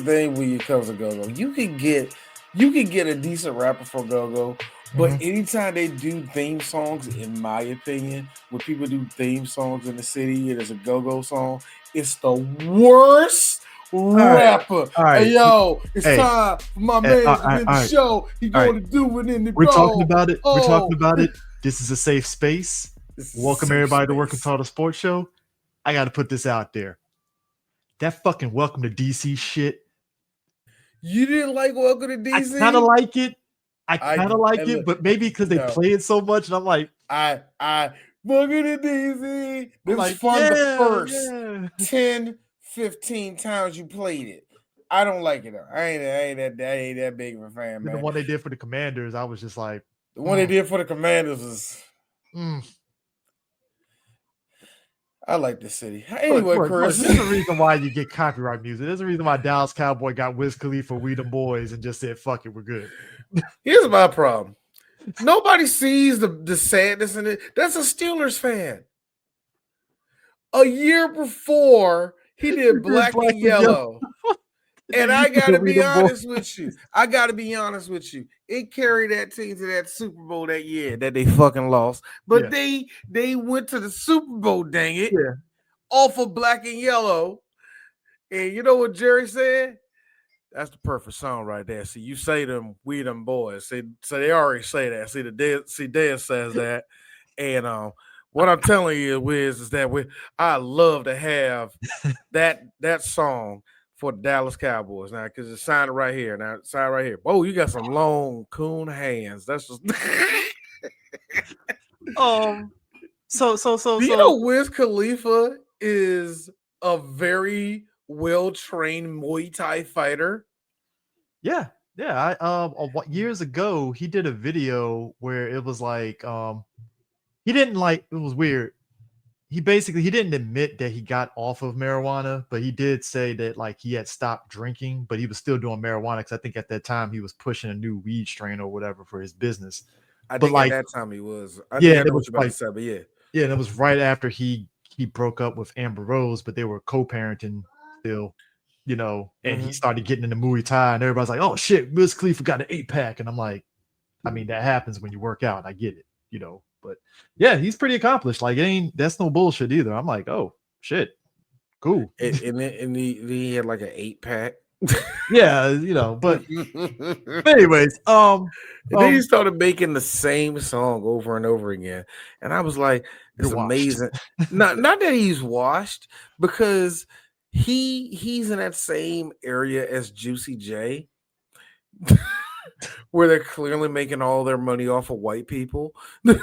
Thing when it comes to go-go, you can get a decent rapper for go-go, but anytime they do theme songs, in my opinion, when people do theme songs in the city and there's a go-go song, it's the worst rapper. Right. Hey, yo, it's time for my man to win the show. He going to do it in the We're talking about it. We're talking about it. This is a safe space. Welcome everybody to Working Tall the Sports Show. I got to put this out there. That fucking Welcome to DC shit. You didn't like Welcome to DC? I kind of like it. I kind of like it, but maybe because they play it so much, and I'm like, I Welcome to DC. It was fun the first 10, 15 times you played it. I don't like it. I ain't that big of a fan, man. The one they did for the Commanders, I was just like, the one they did for the Commanders is. I like the city. Anyway, Chris. There's a reason why you get copyright music. There's a reason why Dallas Cowboy got Wiz Khalifa, We Them Boys, and just said, fuck it, we're good. Here's my problem. Nobody sees the sadness in it. That's a Steelers fan. A year before, he did Black and Yellow. And I gotta be honest with you. It carried that team to that Super Bowl that year that they fucking lost. But they went to the Super Bowl, dang it, off of Black and Yellow. And you know what Jerry said? That's the perfect song right there. See, you say them, We Them Boys. See, so they already say that. See, Dez says that. And what I'm telling you, Wiz, is that I love to have that song for the Dallas Cowboys now, because it's signed right here. Now, signed right here. Oh, you got some long coon hands. That's just. So. You know, Wiz Khalifa is a very well-trained Muay Thai fighter. Yeah. Years ago, he did a video where it was like, he didn't like. It was weird. He didn't admit that he got off of marijuana, but he did say that like he had stopped drinking, but he was still doing marijuana because I think at that time he was pushing a new weed strain or whatever for his business. I think at that time he was. I know what you're about to say, but yeah. Yeah, and it was right after he broke up with Amber Rose, but they were co-parenting still, and he started getting into Muay Thai, and everybody's like, oh shit, Wiz Khalifa got an 8-pack. And I'm like, I mean, that happens when you work out. I get it, But yeah, he's pretty accomplished. Like, that's no bullshit either. I'm like, oh shit, cool. And he had like an 8-pack. Yeah, but anyways, then he started making the same song over and over again, and I was like, it's amazing. not that he's washed, because he's in that same area as Juicy J. Where they're clearly making all their money off of white people. We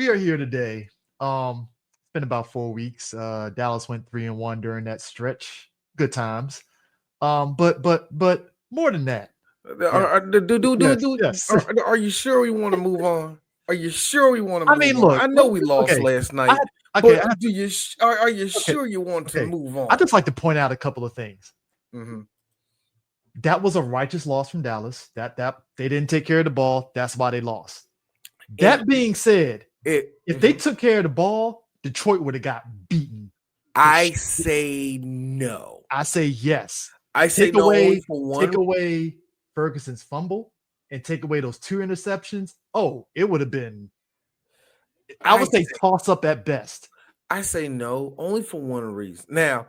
are here today. It's been about 4 weeks. Dallas went 3-1 during that stretch. Good times. But more than that. Are you sure we want to move on? Are you sure we want to move on? Look, I know we lost last night. Are you sure you want to move on? I'd just like to point out a couple of things. Mm-hmm. That was a righteous loss from Dallas. That they didn't take care of the ball. That's why they lost. That being said, if they took care of the ball, Detroit would have got beaten. I say no. I say yes. I say no for one. Take away Ferguson's fumble and take away those 2 interceptions. Oh, it would have been. I would say toss up at best. I say no, only for one reason. Now,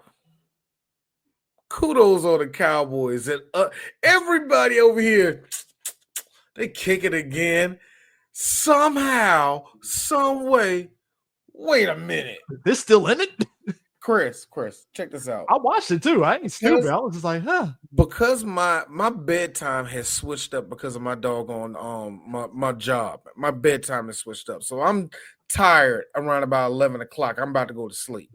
kudos on the Cowboys and everybody over here. They kick it again. Somehow, some way. Wait a minute. They're still in it? Chris, check this out. I watched it too. I ain't stupid. I was just like, because my bedtime has switched up because of my doggone my job. My bedtime is switched up. So I'm tired around about 11 o'clock. I'm about to go to sleep.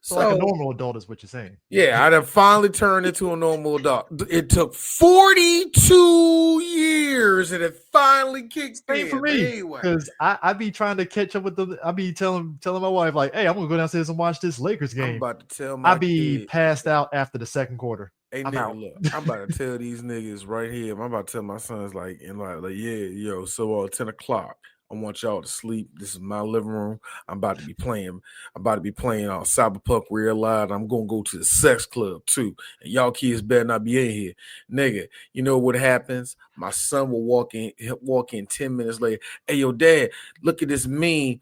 So like a So normal adult is what you're saying. yeah, I done finally turned into a normal adult. It took 42 years and it finally kicked Same for in. But me, anyway, because I be trying to catch up with the. I be telling my wife like, "Hey, I'm gonna go downstairs and watch this Lakers I'm game." about to tell I my be kid, passed out after the second quarter. hey I'm nigga, out. look, I'm about to tell these niggas right here. I'm about to tell my sons like, and like, yeah, yo, so 10 o'clock. I want y'all to sleep. This is my living room. I'm about to be playing. I'm about to be playing on Cyberpunk Real Live. I'm gonna go to the sex club too. And y'all kids better not be in here. Nigga, you know what happens? My son will walk in 10 minutes later. Hey, yo, dad, look at this meme.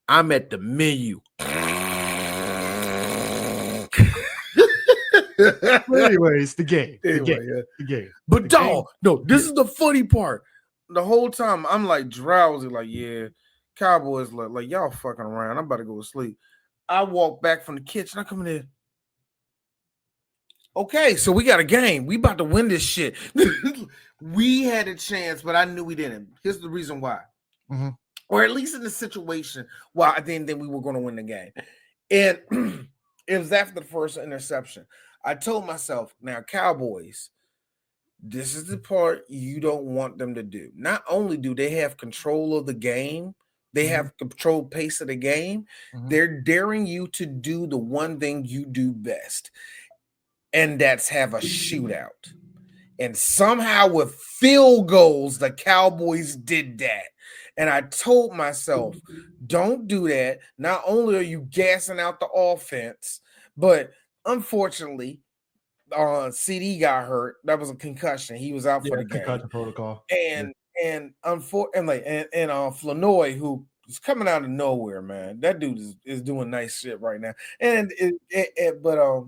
I'm at the menu. But anyways, the game. But The dog, game. no, this is the funny part. The whole time I'm like drowsy, like, yeah, Cowboys like y'all fucking around. I'm about to go to sleep. I walk back from the kitchen. I come in there. Okay, so we got a game. We about to win this shit. We had a chance, but I knew we didn't. Here's the reason why. Mm-hmm. Or at least in the situation why I didn't think we were going to win the game. And it was after the first interception. I told myself, now, Cowboys, this is the part you don't want them to do. Not only do they have control of the game, they have control pace of the game, they're daring you to do the one thing you do best, and that's have a shootout. And somehow with field goals, the Cowboys did that. And I told myself, don't do that. Not only are you gassing out the offense, but unfortunately, CD got hurt. That was a concussion. He was out for the game. Concussion protocol. And unfortunately, and Flanoy, who is coming out of nowhere, man. That dude is doing nice shit right now. But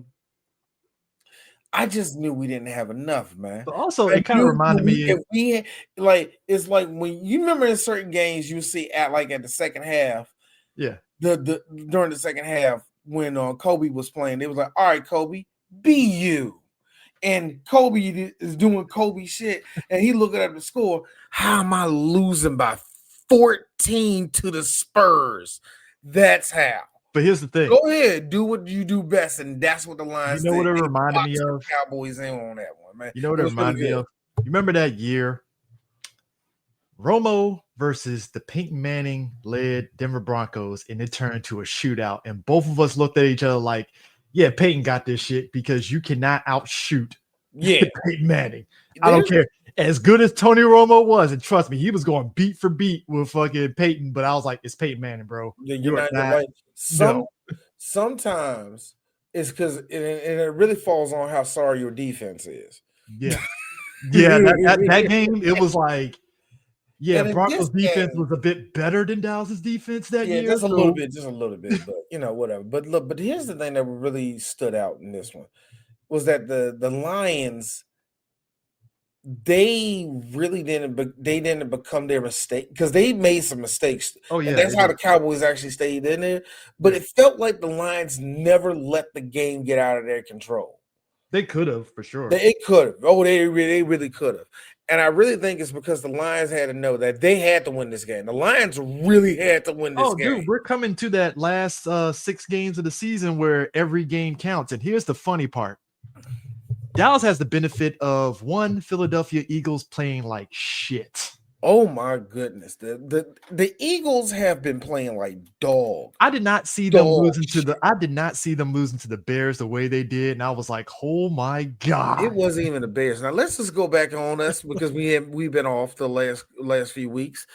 I just knew we didn't have enough, man. But also, it kind of reminded me. If we like, it's like when you remember in certain games you see at the second half. Yeah. The during the second half when Kobe was playing, it was like, all right, Kobe, be you. And Kobe is doing Kobe shit, and he looking at the score. How am I losing by 14 to the Spurs? That's how. But here's the thing. Go ahead, do what you do best, and that's what the Lions. You know what it reminded me of? Cowboys in on that one, man. You know what it reminded me of? You remember that year, Romo versus the Peyton Manning led Denver Broncos, and it turned to a shootout, and both of us looked at each other like, "Yeah, Peyton got this shit because you cannot outshoot Peyton Manning. I don't care." As good as Tony Romo was, and trust me, he was going beat for beat with fucking Peyton, but I was like, it's Peyton Manning, bro. Yeah, you're not right. Sometimes it's because it really falls on how sorry your defense is. Yeah. Yeah, that game, it was like, yeah, Broncos defense was a bit better than Dallas's defense that year. Just a little bit, but whatever. But look, but here's the thing that really stood out in this one was that the Lions, they really didn't become their mistake because they made some mistakes. Oh yeah, and that's how the Cowboys actually stayed in there. But it felt like the Lions never let the game get out of their control. They could have, for sure. They could have. Oh, they really could have. And I really think it's because the Lions had to know that they had to win this game. The Lions really had to win this game. Dude, we're coming to that last 6 games of the season where every game counts. And here's the funny part. Dallas has the benefit of one Philadelphia Eagles playing like shit. Oh my goodness. The Eagles have been playing like dog. I did not see them losing to the Bears the way they did, and I was like, "Oh my god!" It wasn't even the Bears. Now let's just go back on us because we've been off the last few weeks.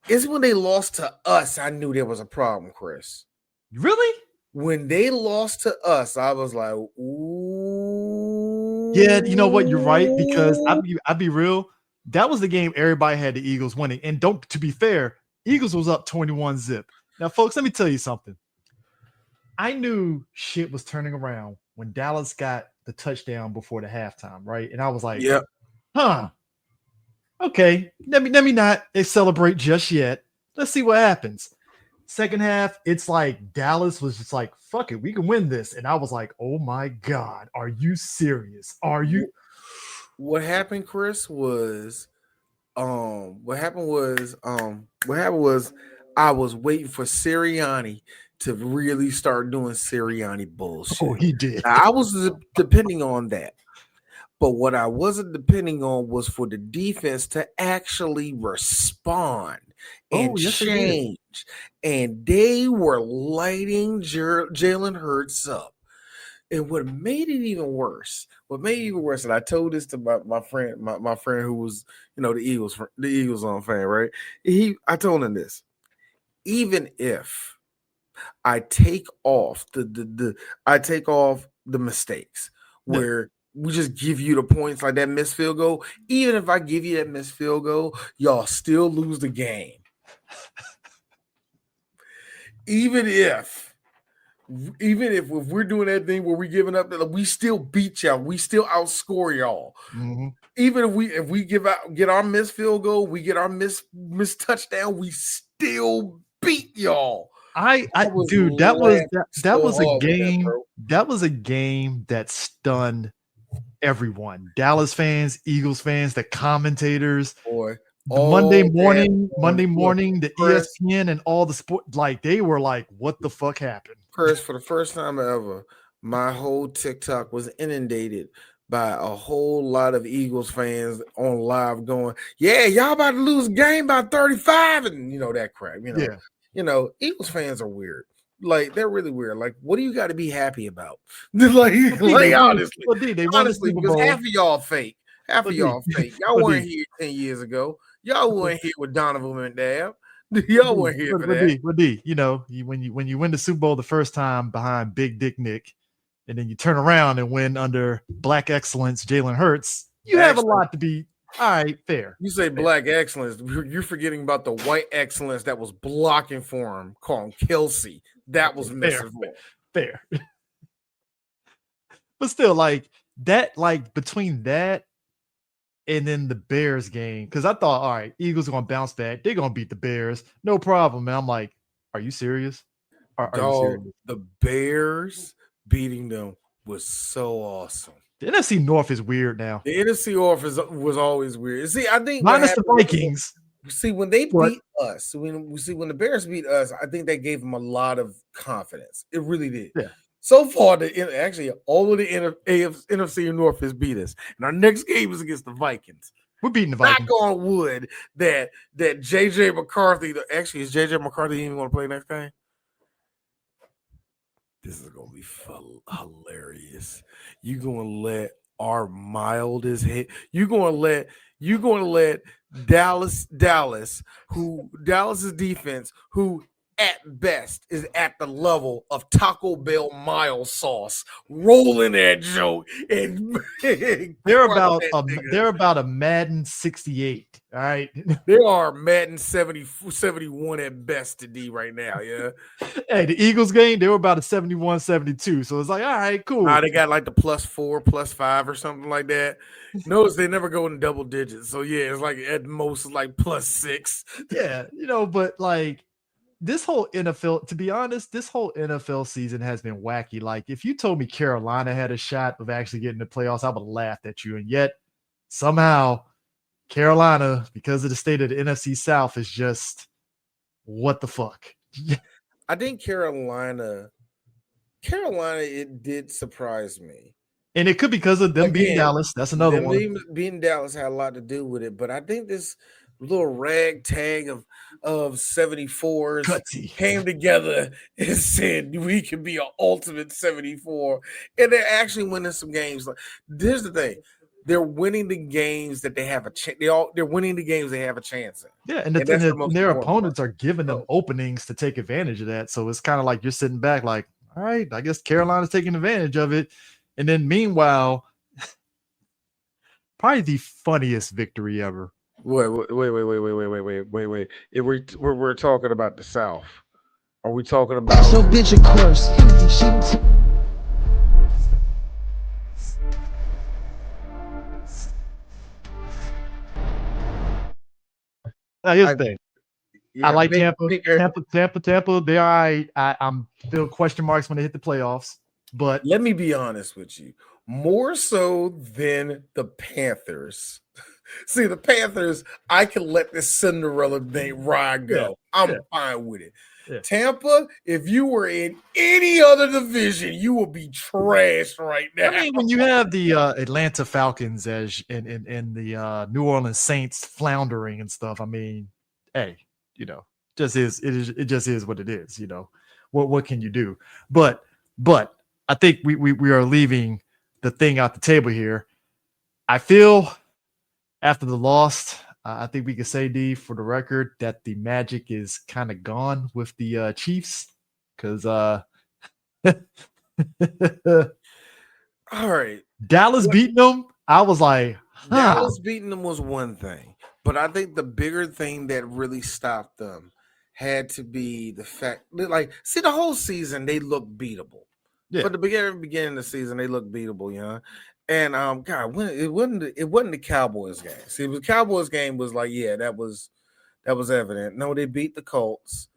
It's when they lost to us. I knew there was a problem, Chris. Really? When they lost to us, I was like, "Ooh." Yeah, you know what? You're right, because I'd be real. That was the game everybody had the Eagles winning. And to be fair, Eagles was up 21-0. Now, folks, let me tell you something. I knew shit was turning around when Dallas got the touchdown before the halftime, right? And I was like, "Yep, okay, let me not celebrate just yet. Let's see what happens." Second half, it's like Dallas was just like, fuck it, we can win this. And I was like, oh my God, are you serious? Are you? What happened, Chris, was I was waiting for Sirianni to really start doing Sirianni bullshit. Oh, he did. Now, I was depending on that. But what I wasn't depending on was for the defense to actually respond and Yes, they did. change. And they were lighting Jalen Hurts up. And what made it even worse, and I told this to my friend, my friend who was, the Eagles on fan, right? I told him this. Even if I take off the mistakes where we just give you the points like that missed field goal. Even if I give you that missed field goal, y'all still lose the game. Even if we're doing that thing where we're giving up, we still beat y'all. We still outscore y'all. Mm-hmm. Even if we get our missed field goal, we get our missed touchdown, we still beat y'all. That was a game that stunned everyone. Dallas fans, Eagles fans, the commentators, Monday morning, the Chris, ESPN and all the sport, like they were like, what the fuck happened? Chris, for the first time ever, my whole TikTok was inundated by a whole lot of Eagles fans on live going, yeah, y'all about to lose a game by 35, and that crap. Eagles fans are weird. Like, they're really weird. Like, what do you got to be happy about? honestly, because half of y'all fake. Y'all weren't here 10 years ago. Y'all weren't here with Donovan McNabb. Y'all weren't here for that. When you win the Super Bowl the first time behind Big Dick Nick, and then you turn around and win under Black Excellence Jalen Hurts, you have a lot to be. All right, fair. You say Black Excellence, you're forgetting about the white excellence that was blocking for him, calling Kelsey. That was missing. Fair. But still, like that, between that and then the Bears game, because I thought, all right, Eagles are going to bounce back. They're going to beat the Bears. No problem. And I'm like, are you serious? Are you serious? The Bears beating them was so awesome. The NFC North is weird now. The NFC North was always weird. See, I think minus the Vikings. When they beat us, when the Bears beat us, I think that gave them a lot of confidence. It really did. Yeah. So far, all of the NFC North has beat us, and our next game is against the Vikings. We're beating the Vikings. Knock on wood that JJ McCarthy. Actually, is JJ McCarthy even going to play next game? This is going to be hilarious. You're going to let our mildest hit. You're going to let Dallas's defense, who at best is at the level of Taco Bell mild sauce, rolling that joke, and they're about a Madden 68. All right, they are Madden 71 at best to D right now. Yeah. Hey, the Eagles game, they were about a 71-72. So it's like, all right, cool. They got like the +4, +5 or something like that. Notice they never go in double digits. So yeah, it's like at most like +6. Yeah, but like this whole NFL, to be honest, this whole NFL season has been wacky. Like, if you told me Carolina had a shot of actually getting the playoffs, I would have laughed at you. And yet, somehow, Carolina, because of the state of the NFC South, is just what the fuck. I think Carolina, it did surprise me. And it could be because of them beating Dallas. That's another one. Beating Dallas had a lot to do with it. But I think this little ragtag of 74s Gutsy came together and said we can be an ultimate 74. And they're actually winning some games. Here's the thing. They're winning the games that they have a chance. They're winning the games they have a chance in. Yeah, and their opponents are giving them openings to take advantage of that. So it's kind of like you're sitting back like, all right, I guess Carolina's taking advantage of it. And then meanwhile, probably the funniest victory ever. Wait. If we're talking about the South, are we talking about so bitch of course? Here's the thing. I like Tampa. They're all right. I'm still question marks when they hit the playoffs. But let me be honest with you. More so than the Panthers, See, the Panthers, I can let this Cinderella ride go. I'm fine with it. Yeah. Tampa, if you were in any other division, you would be trashed right now. I mean, when you have the Atlanta Falcons as in the New Orleans Saints floundering and stuff, I mean, hey, it just is what it is. What can you do? But I think we are leaving the thing out the table here. I feel after the loss, I think we can say, D, for the record, that the magic is kind of gone with the Chiefs because all right, Dallas beating them. I was like, Dallas beating them was one thing, but I think the bigger thing that really stopped them had to be the fact that, like, see, the whole season they looked beatable. Yeah. For the beginning of the season, they looked beatable, And God, when it wasn't the Cowboys game. See, the Cowboys game was like, yeah, that was evident. No, they beat the Colts.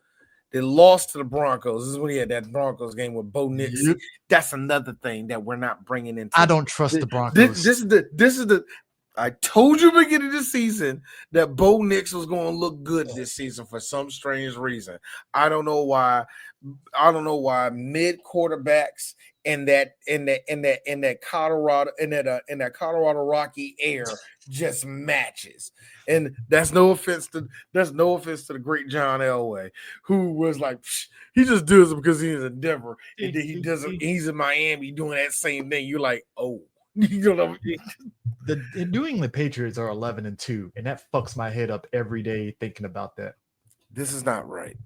They lost to the Broncos. This is when he had that Broncos game with Bo Nix. Yep. That's another thing that we're not bringing into. I don't trust the Broncos. This is the. I told you beginning of the season that Bo Nix was going to look good this season for some strange reason. I don't know why. Mid quarterbacks in that Colorado in that Colorado Rocky air just matches. And that's no offense to the great John Elway, who was like, he just does it because he's in Denver, and then he doesn't. He's in Miami doing that same thing. You're like, oh, you know. The New England Patriots are 11-2, and that fucks my head up every day thinking about that. This is not right.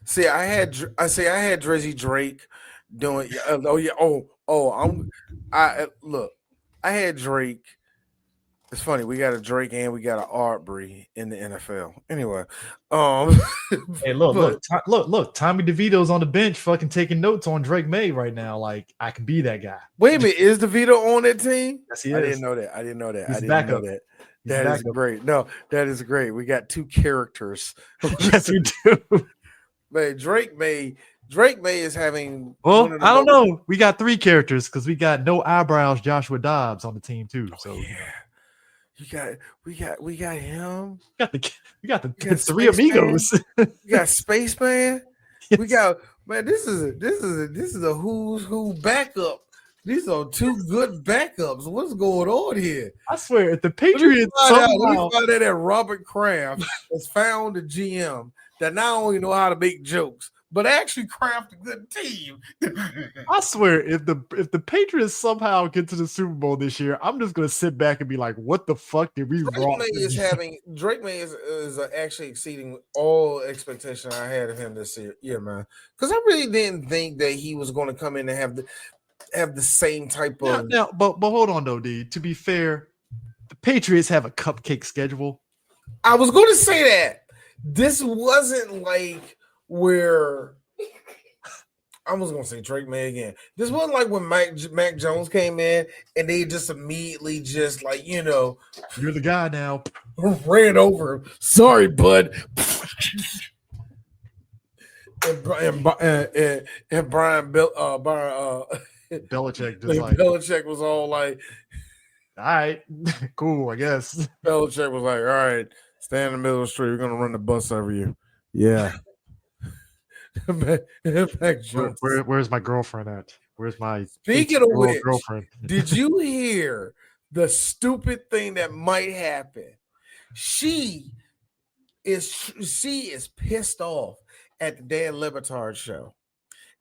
See, I had Drizzy Drake doing. I had Drake. It's funny. We got a Drake and we got an Arbery in the NFL. Anyway, hey, look, Tommy DeVito's on the bench, fucking taking notes on Drake May right now. Like, I can be that guy. Wait a minute, is DeVito on that team? Yes, he is. I didn't know that. He's backup. That is great. No, that is great. We got two characters. Yes, we do. Man, Drake May is having. Well, I don't know. We got three characters because we got no eyebrows Joshua Dobbs on the team too. So yeah, we got him. We got the three amigos. We got Spaceman. Yes. We got This is a who's who backup. These are two good backups. What's going on here? I swear, if the Patriots let me find out that Robert Kraft has found a GM that not only know how to make jokes, but actually craft a good team. I swear, if the Patriots somehow get to the Super Bowl this year, I'm just gonna sit back and be like, "What the fuck did we wrong?" Drake May is actually exceeding all expectation I had of him this year, man. Because I really didn't think that he was going to come in and have the same type of. Now, but hold on though, D. To be fair, the Patriots have a cupcake schedule. I was going to say that this wasn't like where I was going to say Drake May again. This wasn't like when Mac Jones came in and they just immediately just like, you're the guy now. Ran over him. Sorry, bud. and Brian Belichick Belichick was all like, all right, cool, I guess. Belichick was like, all right, stand in the middle of the street. We're going to run the bus over you. Yeah. Where's my girlfriend at? Where's my Speaking of which, girlfriend? Did you hear the stupid thing that might happen? She is pissed off at the Dan Le Batard show.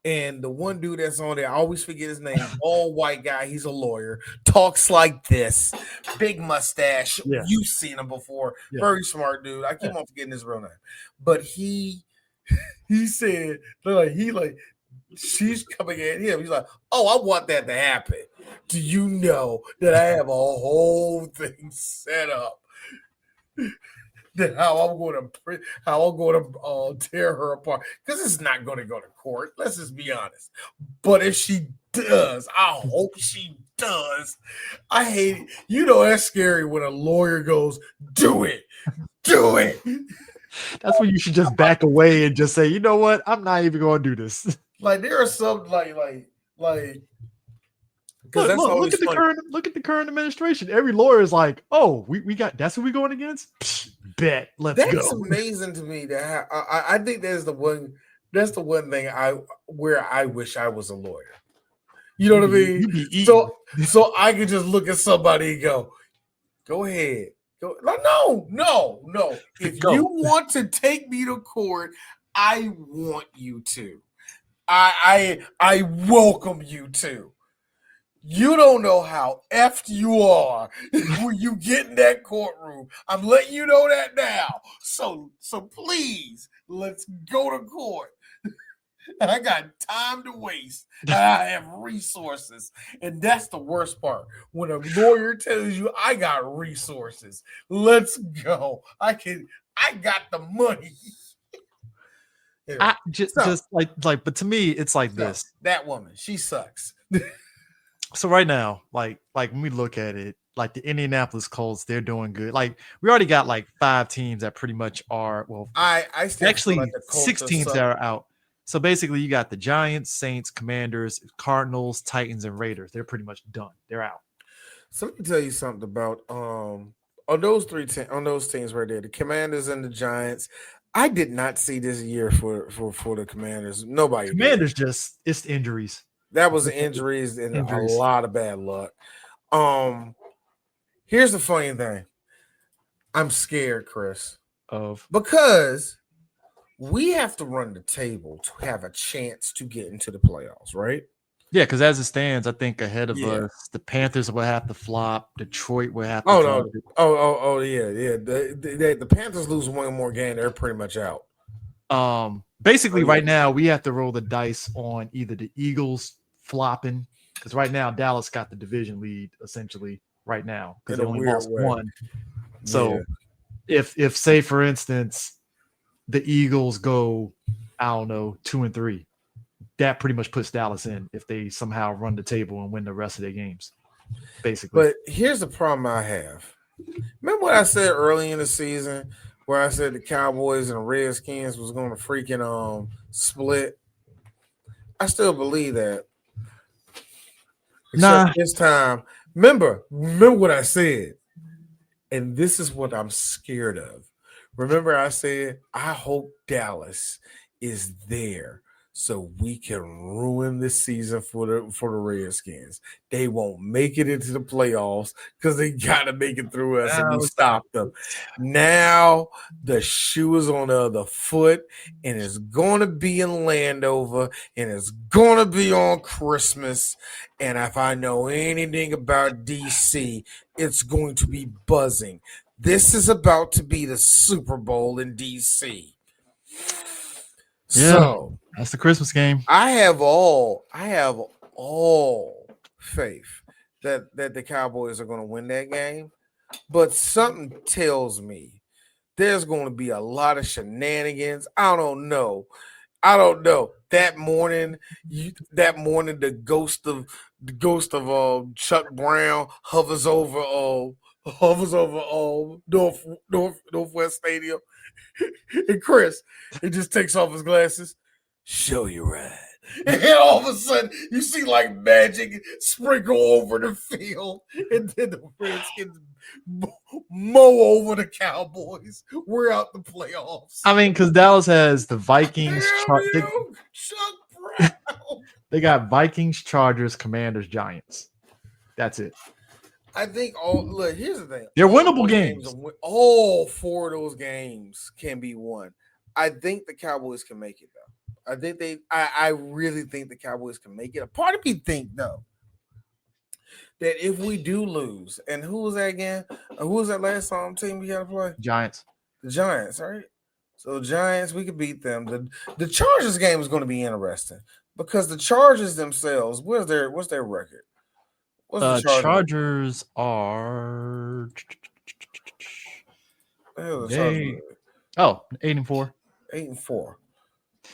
And the one dude that's on there, I always forget his name, all white guy, he's a lawyer, talks like this, big mustache. Yeah. You've seen him before. Yeah. Very smart dude. I keep on forgetting his real name. But he said, she's coming at him. He's like, oh, I want that to happen. Do you know that I have a whole thing set up? That how I'm going to tear her apart, because it's not going to go to court. Let's just be honest. But if she does, I hope she does. I hate it. That's scary when a lawyer goes, "Do it, do it." That's when you should just back away and just say, you know what, I'm not even going to do this. Like there are some like because that's always Look at the funny. current administration. Every lawyer is like, oh, we got that's who we going against. Psh, bet, let's That's go. amazing to me. That I think that's the one. That's the one thing where I wish I was a lawyer. You know what I mean? You be eating. So I could just look at somebody and go ahead. Go. No. If Go. you want to take me to court, I want you to. I welcome you to. You don't know how effed you are when you get in that courtroom. I'm letting you know that now. So please, let's go to court. I got time to waste. I have resources. And that's the worst part. When a lawyer tells you I got resources, let's go. I got the money. I just like, but to me, it's like this. That woman, she sucks. So right now, like when we look at it, like the Indianapolis Colts, they're doing good. Like we already got like 5 teams that pretty much are I still actually feel like the Colts 6 teams that are out. So basically, you got the Giants, Saints, Commanders, Cardinals, Titans, and Raiders. They're pretty much done. They're out. So let me tell you something about on those teams right there, the Commanders and the Giants. I did not see this year for the Commanders. Nobody. Commanders just it's injuries. That was injuries and a lot of bad luck. Here's the funny thing. I'm scared, Chris, because we have to run the table to have a chance to get into the playoffs, right? Yeah, because as it stands, I think ahead of us, the Panthers will have to flop. Detroit will have to. Yeah. The Panthers lose one more game, they're pretty much out. Basically, right now we have to roll the dice on either the Eagles flopping, because right now Dallas got the division lead essentially right now because they only lost one. So if say for instance the Eagles go, I don't know, 2-3. That pretty much puts Dallas in if they somehow run the table and win the rest of their games, basically. But here's the problem I have. Remember what I said early in the season where I said the Cowboys and the Redskins was going to freaking split? I still believe that. Except this time, remember what I said. And this is what I'm scared of. Remember I said, I hope Dallas is there so we can ruin this season for the Redskins. They won't make it into the playoffs because they got to make it through us, and we stopped them. Now the shoe is on the other foot, and it's going to be in Landover, and it's going to be on Christmas. And if I know anything about DC, it's going to be buzzing. This is about to be the Super Bowl in DC. So that's the Christmas game. I have all faith that the Cowboys are going to win that game, but something tells me there's going to be a lot of shenanigans. I don't know. That morning, the ghost of Chuck Brown hovers over Northwest Stadium. And Chris, he just takes off his glasses. Show you right. And all of a sudden, you see like magic sprinkle over the field, and then the Redskins mow over the Cowboys. We're out the playoffs. I mean, because Dallas has the Vikings. Chuck Brown. They got Vikings, Chargers, Commanders, Giants. That's it. I think here's the thing. They're winnable games. All 4 of those games can be won. I think the Cowboys can make it though. I really think the Cowboys can make it. A part of me think though that if we do lose, and who was that again? Who was that last team we got to play? Giants. The Giants, right? So Giants, we could beat them. The Chargers game is going to be interesting because the Chargers themselves, what's their record? What's the Chargers are 8-4. 8-4.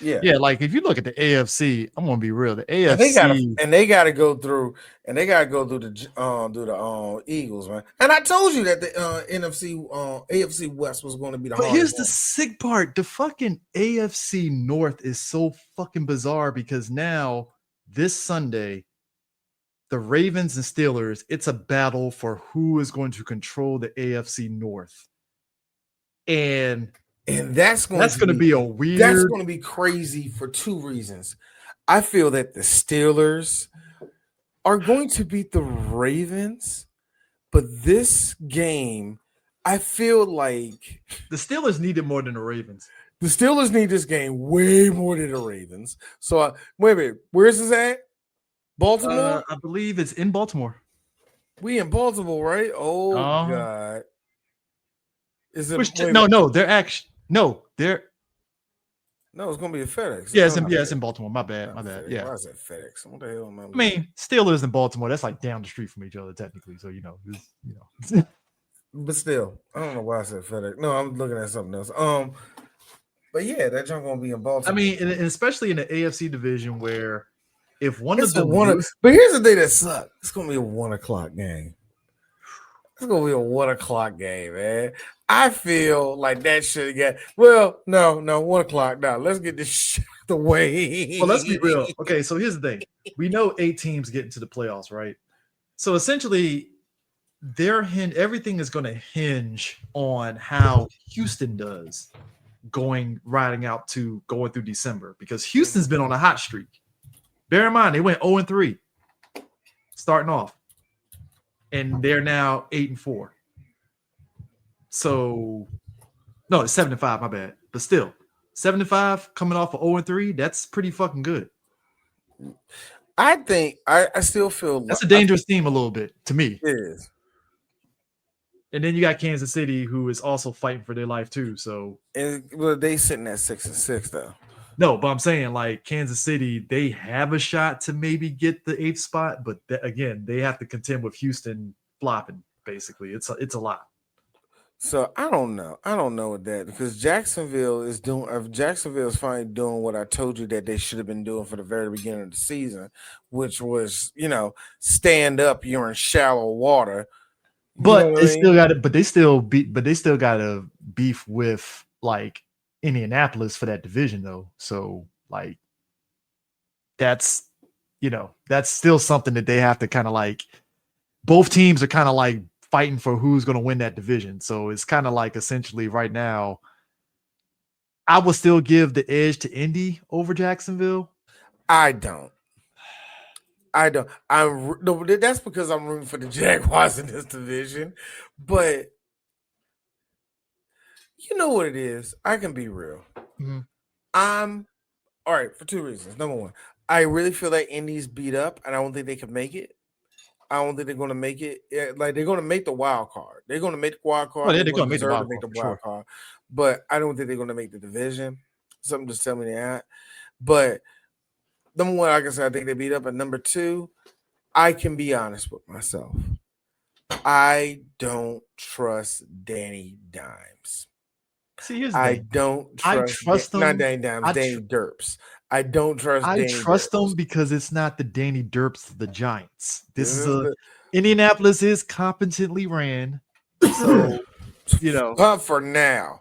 Yeah. Like if you look at the AFC, I'm gonna be real. The AFC and they got to go through the Eagles, man. And I told you that the AFC West was going to be the hardest. But here's the sick part: the fucking AFC North is so fucking bizarre because now this Sunday, the Ravens and Steelers, it's a battle for who is going to control the AFC North. And that's going to be a weird. That's going to be crazy for two reasons. I feel that the Steelers are going to beat the Ravens, but this game, I feel like the Steelers need it more than the Ravens. The Steelers need this game way more than the Ravens. So, wait a minute. Where's this at? Baltimore? I believe it's in Baltimore. We in Baltimore, right? Oh, God. Is it? No, they're actually no, they're no. It's gonna be a FedEx. Yeah, it's in Baltimore. My bad. Yeah. Why is that FedEx? What the hell? I mean, Steelers and Baltimore. That's like down the street from each other, technically. So But still, I don't know why I said FedEx. No, I'm looking at something else. But yeah, that junk gonna be in Baltimore. I mean, and especially in the AFC division, where if one of them but here's the thing that sucks. It's gonna be a 1:00 game. It's gonna be a 1:00 game, man. I feel like that should get. Well, no, 1:00. Now let's get this shit the way. Well, let's be real. Okay, so here's the thing: we know 8 teams get into the playoffs, right? So essentially, everything is going to hinge on how Houston does going through December, because Houston's been on a hot streak. Bear in mind, they went 0-3 starting off, and they're now 8-4. So, no, it's 7-5. My bad, but still, 7-5 coming off of 0-3. That's pretty fucking good. I think I still feel that's a dangerous team a little bit to me. It is. And then you got Kansas City, who is also fighting for their life too. So, they sitting at 6-6 though. No, but I'm saying like Kansas City, they have a shot to maybe get the 8th spot, but again, they have to contend with Houston flopping. Basically, it's a lot. So I don't know with that, because Jacksonville is finally doing what I told you that they should have been doing for the very beginning of the season, which was, stand up. You're in shallow water. But they still got it. But they still got to beef with like Indianapolis for that division though. So like that's still something that they have to kind of like. Both teams are kind of like fighting for who's going to win that division. So it's kind of like essentially right now, I will still give the edge to Indy over Jacksonville. I don't. That's because I'm rooting for the Jaguars in this division. But you know what it is? I can be real. Mm-hmm. I'm all right for two reasons. Number one, I really feel like Indy's beat up, and I don't think they can make it. I don't think they're going to make it. Like, they're going to make the wild card. They're going to make the wild card. Well, they're going to make the wild card. But I don't think they're going to make the division. Something just tell me that. But number one, like I said, I think they beat up. And number two, I can be honest with myself. I don't trust Danny Dimes. See, here's the thing. I trust them. Not Danny Dimes, Danny Derps. I don't trust. I trust them because it's not the Danny Derps of the Giants. Indianapolis is competently ran. So, for now.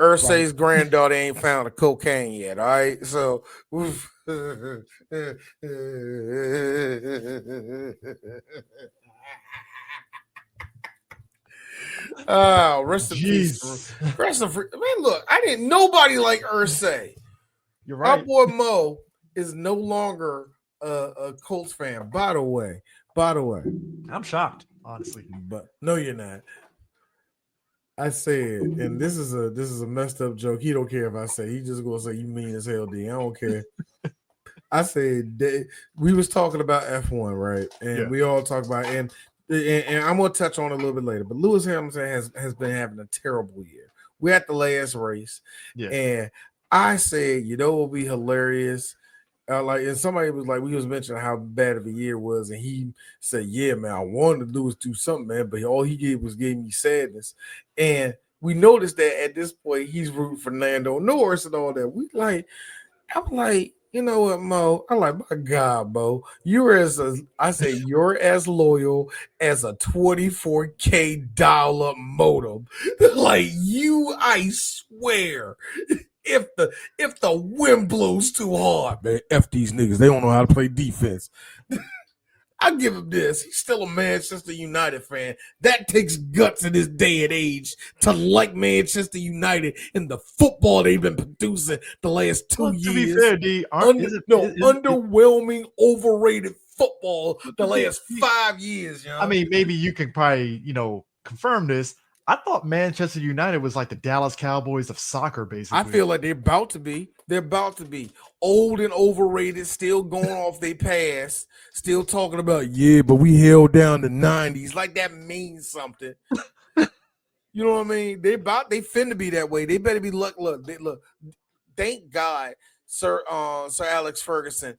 Ursay's granddaughter ain't found a cocaine yet. All right. So oh, rest in peace. Rest in free. Man, look, nobody like Ursay. You're right. Our boy Mo is no longer a Colts fan. By the way, I'm shocked, honestly. But no, you're not. I said, and this is a messed up joke. He don't care if I say. He just gonna say you mean as hell, D. I don't care. I said we was talking about F1, right? And we all talk about and I'm gonna touch on it a little bit later. But Lewis Hamilton has been having a terrible year. We're at the last race, and I said, what will be hilarious? And somebody was like, we was mentioning how bad of a year it was, and he said, "Yeah, man, I wanted Lewis to do something, man, but all he gave me sadness." And we noticed that at this point, he's rooting for Lando Norris and all that. I'm like, you know what, Mo? I'm like, my God, Mo, you're as loyal as a $24K modem. Like you, I swear. If the wind blows too hard, man, F these niggas. They don't know how to play defense. I'll give him this. He's still a Manchester United fan. That takes guts in this day and age to like Manchester United and the football they've been producing the last 2 Well, to be years. fair, D, Underwhelming, overrated football the last 5 years, I mean, maybe you can probably, confirm this. I thought Manchester United was like the Dallas Cowboys of soccer, basically. I feel like they're about to be. They're about to be old and overrated, still going off their past, still talking about, yeah, but we held down the 90s. Like that means something. You know what I mean? They finna be that way. They better be look. Thank God, Sir Alex Ferguson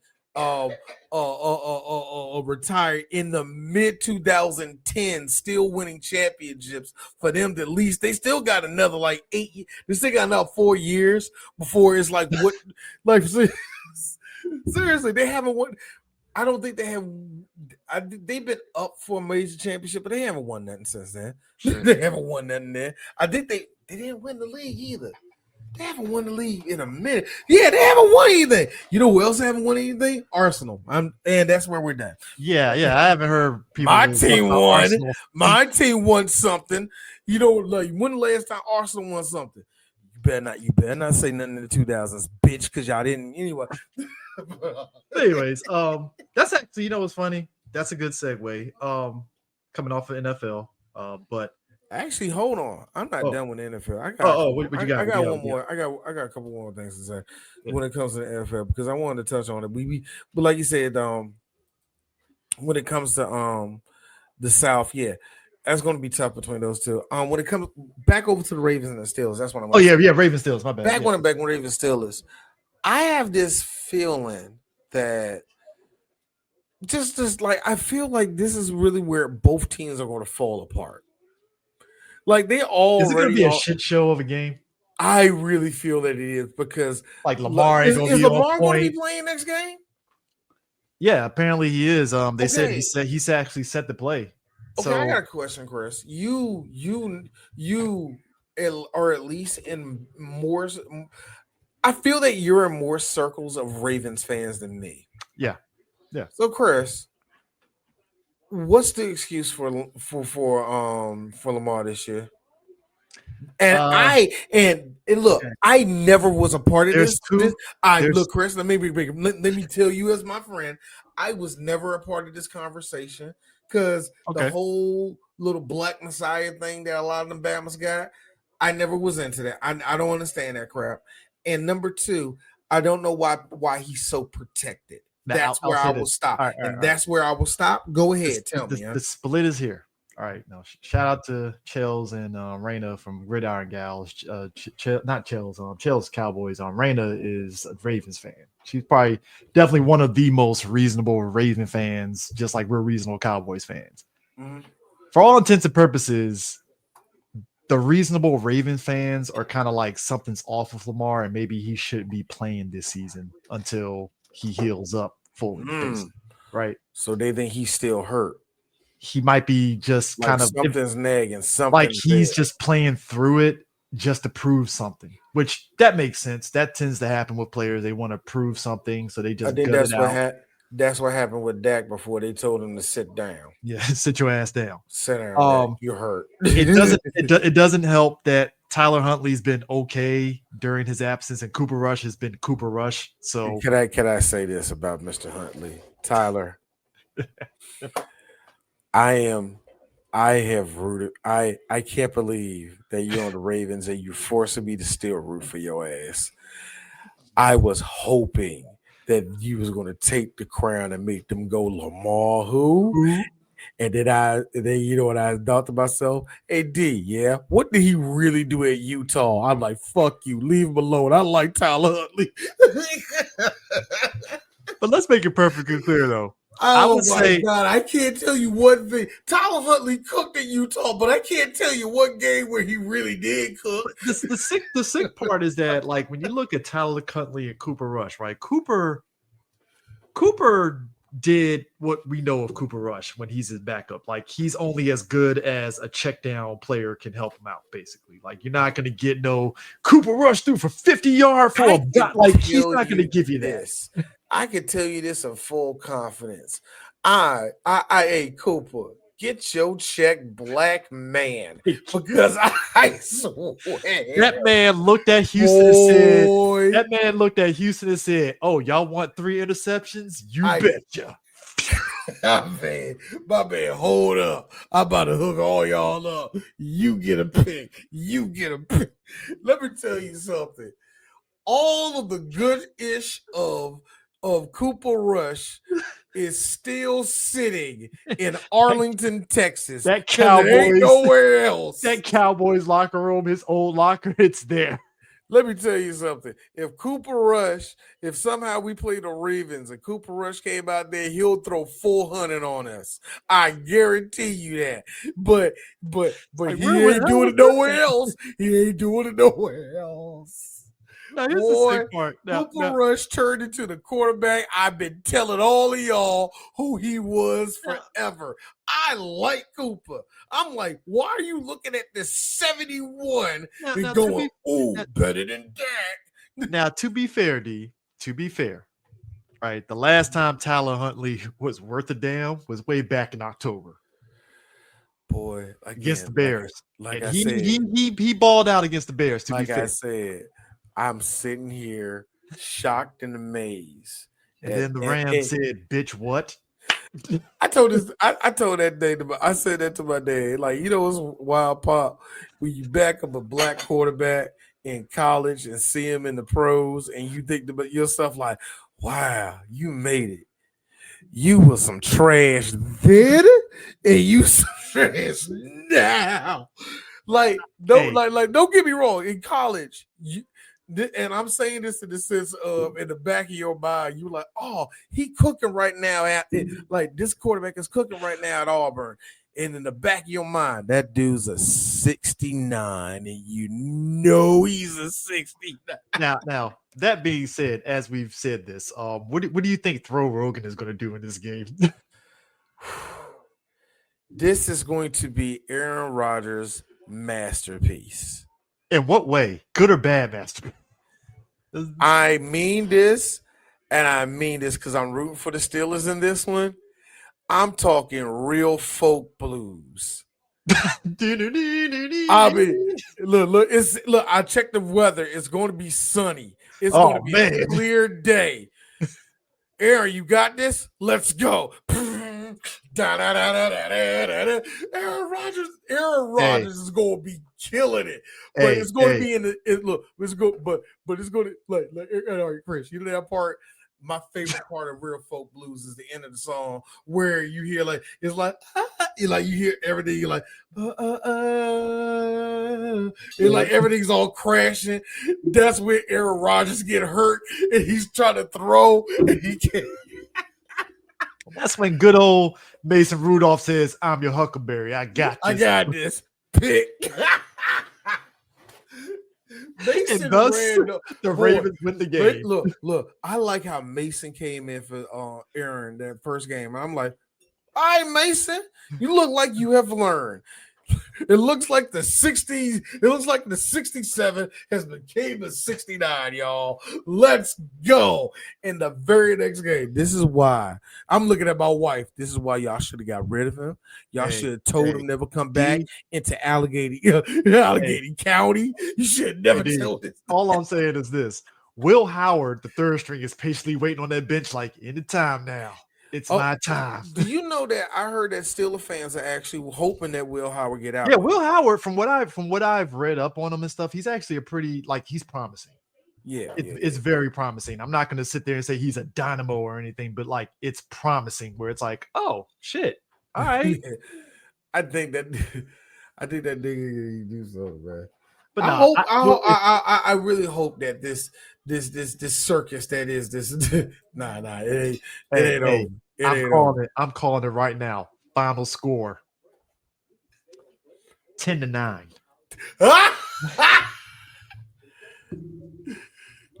retired in the mid 2010s, still winning championships for them. To at least they still got another like 8 years. They still got another 4 years before it's like what like seriously, they haven't won. I don't think they have. They've been up for a major championship, but they haven't won nothing since then. They haven't won nothing there. I think they didn't win the league either. They haven't won the league in a minute. Yeah, they haven't won anything. You know who else haven't won anything? Arsenal. And that's where we're done. Yeah. I haven't heard people. My team won. Arsenal. My team won something. You know, like when the last time Arsenal won something? You better not say nothing in the 2000s, bitch, because y'all didn't anyway. Anyways, that's actually, what's funny? That's a good segue. Coming off of NFL. But actually, hold on. I'm not done with the NFL. What you got? I got one more. I got a couple more things to say when it comes to the NFL because I wanted to touch on it. But like you said, when it comes to the South, yeah, that's going to be tough between those two. When it comes back over to the Ravens and the Steelers, that's what I'm. Ravens Steelers. My bad. Back when Ravens Steelers, I have this feeling that just like I feel like this is really where both teams are going to fall apart. Like they already is it going to be a shit show of a game? I really feel that it is because like Lamar is Lamar going to be playing next game? Yeah, apparently he is. They said he actually set the play. Okay, so, I got a question, Chris. You are at least in more. I feel that you're in more circles of Ravens fans than me. Yeah. So, Chris, what's the excuse for Lamar this year? And look, I never was a part of this. Look, Chris, let me tell you as my friend, I was never a part of this conversation because the whole little black messiah thing that a lot of them Bamas got, I never was into that. I don't understand that crap. And number two, I don't know why he's so protected. That's where I will stop. That's where I will stop. Go ahead, tell me. The split is here. All right, now shout out to Chels and Raina from Gridiron Gals. Not Chels, Chels Cowboys. Raina is a Ravens fan. She's probably definitely one of the most reasonable Raven fans, just like we're reasonable Cowboys fans. Mm-hmm. For all intents and purposes, the reasonable Raven fans are kind of like something's off with Lamar, and maybe he shouldn't be playing this season until he heals up fully. Right? So they think he's still hurt. He might be just like kind of something's nagging, something like he's just playing through it just to prove something, which that makes sense. That tends to happen with players. They want to prove something, so they just. I think that's what happened with Dak before they told him to sit down. Yeah, sit your ass down. Sit down. You're hurt. It doesn't help that Tyler Huntley's been okay during his absence, and Cooper Rush has been Cooper Rush. So can I say this about Mr. Huntley, Tyler? I have rooted. I can't believe that you're on the Ravens and you're forcing me to still root for your ass. I was hoping that you was going to take the crown and make them go Lamar who? And then you know what I thought to myself? Hey D, yeah, what did he really do at Utah? I'm like, fuck you, leave him alone. I like Tyler Huntley. But let's make it perfectly clear though. God, I can't tell you what thing. Tyler Huntley cooked in Utah, but I can't tell you what game where he really did cook. The sick part is that, like, when you look at Tyler Huntley and Cooper Rush, right? Cooper did what we know of Cooper Rush when he's his backup. Like, he's only as good as a check down player can help him out, basically. Like, you're not going to get no Cooper Rush through for 50 yards for a dot. Like, he's not going to give you this. I can tell you this in full confidence. Hey, Cooper, get your check, black man, because I swear That man looked at Houston and said, boy, that man looked at Houston and said, "Oh, y'all want 3 interceptions? You betcha." my man, hold up. I'm about to hook all y'all up. You get a pick. You get a pick. Let me tell you something. All of the good-ish of Cooper Rush is still sitting in Arlington, Texas, That because it ain't Cowboys, nowhere else. that Cowboys locker room, his old locker, it's there. Let me tell you something. If Cooper Rush, if somehow we play the Ravens and Cooper Rush came out there, he'll throw 400 on us. I guarantee you that. But Like, he where ain't the hell doing was it this nowhere at? else. He ain't doing it nowhere else. Now, here's the Boy, sick part. Cooper Rush turned into the quarterback. I've been telling all of y'all who he was forever. I like Cooper. I'm like, why are you looking at this 71 and going, better than that? Now, to be fair, D, to be fair, right? The last time Tyler Huntley was worth a damn was way back in October. Boy, Against the Bears. Like and I said, he balled out against the Bears, to be fair. I said, I'm sitting here shocked and amazed. And then the Rams said, bitch, what? I told that day I said that to my dad. Like, you know what's wild, Pop? When you back up a black quarterback in college and see him in the pros, and you think about yourself like, wow, you made it. You was some trash then, and you some trash now. Like, don't get me wrong. In college, and I'm saying this in the sense of in the back of your mind, you like, oh, he cooking right now like this quarterback is cooking right now at Auburn. And in the back of your mind, that dude's a 69, and you know he's a 69. Now that being said, as we've said this, what do you think Throw Rogan is going to do in this game? This is going to be Aaron Rodgers' masterpiece. In what way? Good or bad masterpiece? I mean this, and I mean this because I'm rooting for the Steelers in this one. I'm talking real folk blues. I mean, look. I checked the weather. It's going to be sunny. It's going to be a clear day. Aaron, you got this? Let's go. Aaron Rodgers is going to be killing it, but it's going to be in the it's going to like Chris. You know that part. My favorite part of Real Folk Blues is the end of the song where you hear like it's like you hear everything. You're like and like everything's all crashing. That's where Aaron Rodgers get hurt and he's trying to throw and he can't. That's when good old Mason Rudolph says, "I'm your Huckleberry. I got this. I got this. Pick." Mason ran the Ravens win the game. Look. I like how Mason came in for Aaron that first game. I'm like, all right, Mason, you look like you have learned. It looks like the 60s. It looks like the 67 has became the 69, y'all. Let's go. In the very next game. This is why I'm looking at my wife. This is why y'all should have got rid of him. Y'all should have told him never come back into Allegheny County. You should never tell this. All I'm saying is this. Will Howard, the third string, is patiently waiting on that bench like, any time now. It's my time. Do you know that I heard that Steelers fans are actually hoping that Will Howard get out? Yeah, Will Howard, from what I've read up on him and stuff, he's actually a pretty he's promising. Yeah, it's very promising. I'm not going to sit there and say he's a dynamo or anything, but like it's promising. Where it's like, oh shit, all right. I think that nigga do something, man. But I really hope that this circus that is this. It ain't over. I'm calling it right now. Final score 10-9.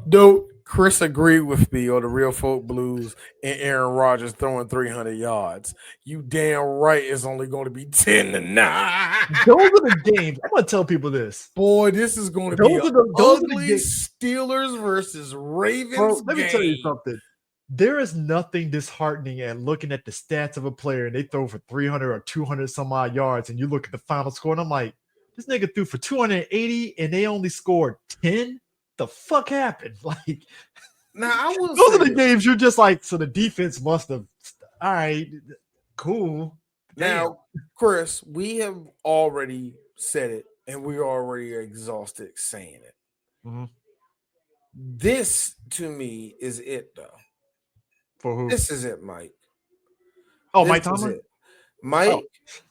No, Chris agreed with me on the Real Folk Blues and Aaron Rodgers throwing 300 yards. You damn right it's only going to be 10-9. Those are the games. I'm going to tell people this. Boy, this is going to be ugly Steelers versus Ravens. Bro, let me tell you something. There is nothing disheartening at looking at the stats of a player and they throw for 300 or 200 some odd yards, and you look at the final score and I'm like, this nigga threw for 280 and they only scored 10. The fuck happened? Like, Now I will those say are the this. games you're just like, so the defense must have. All right, cool. Damn. Now, Chris, we have already said it, and we already are exhausted saying it. Mm-hmm. This to me is it, though. For who? This is it, Mike. Oh, This Mike is Tomlin. it. Mike, Oh.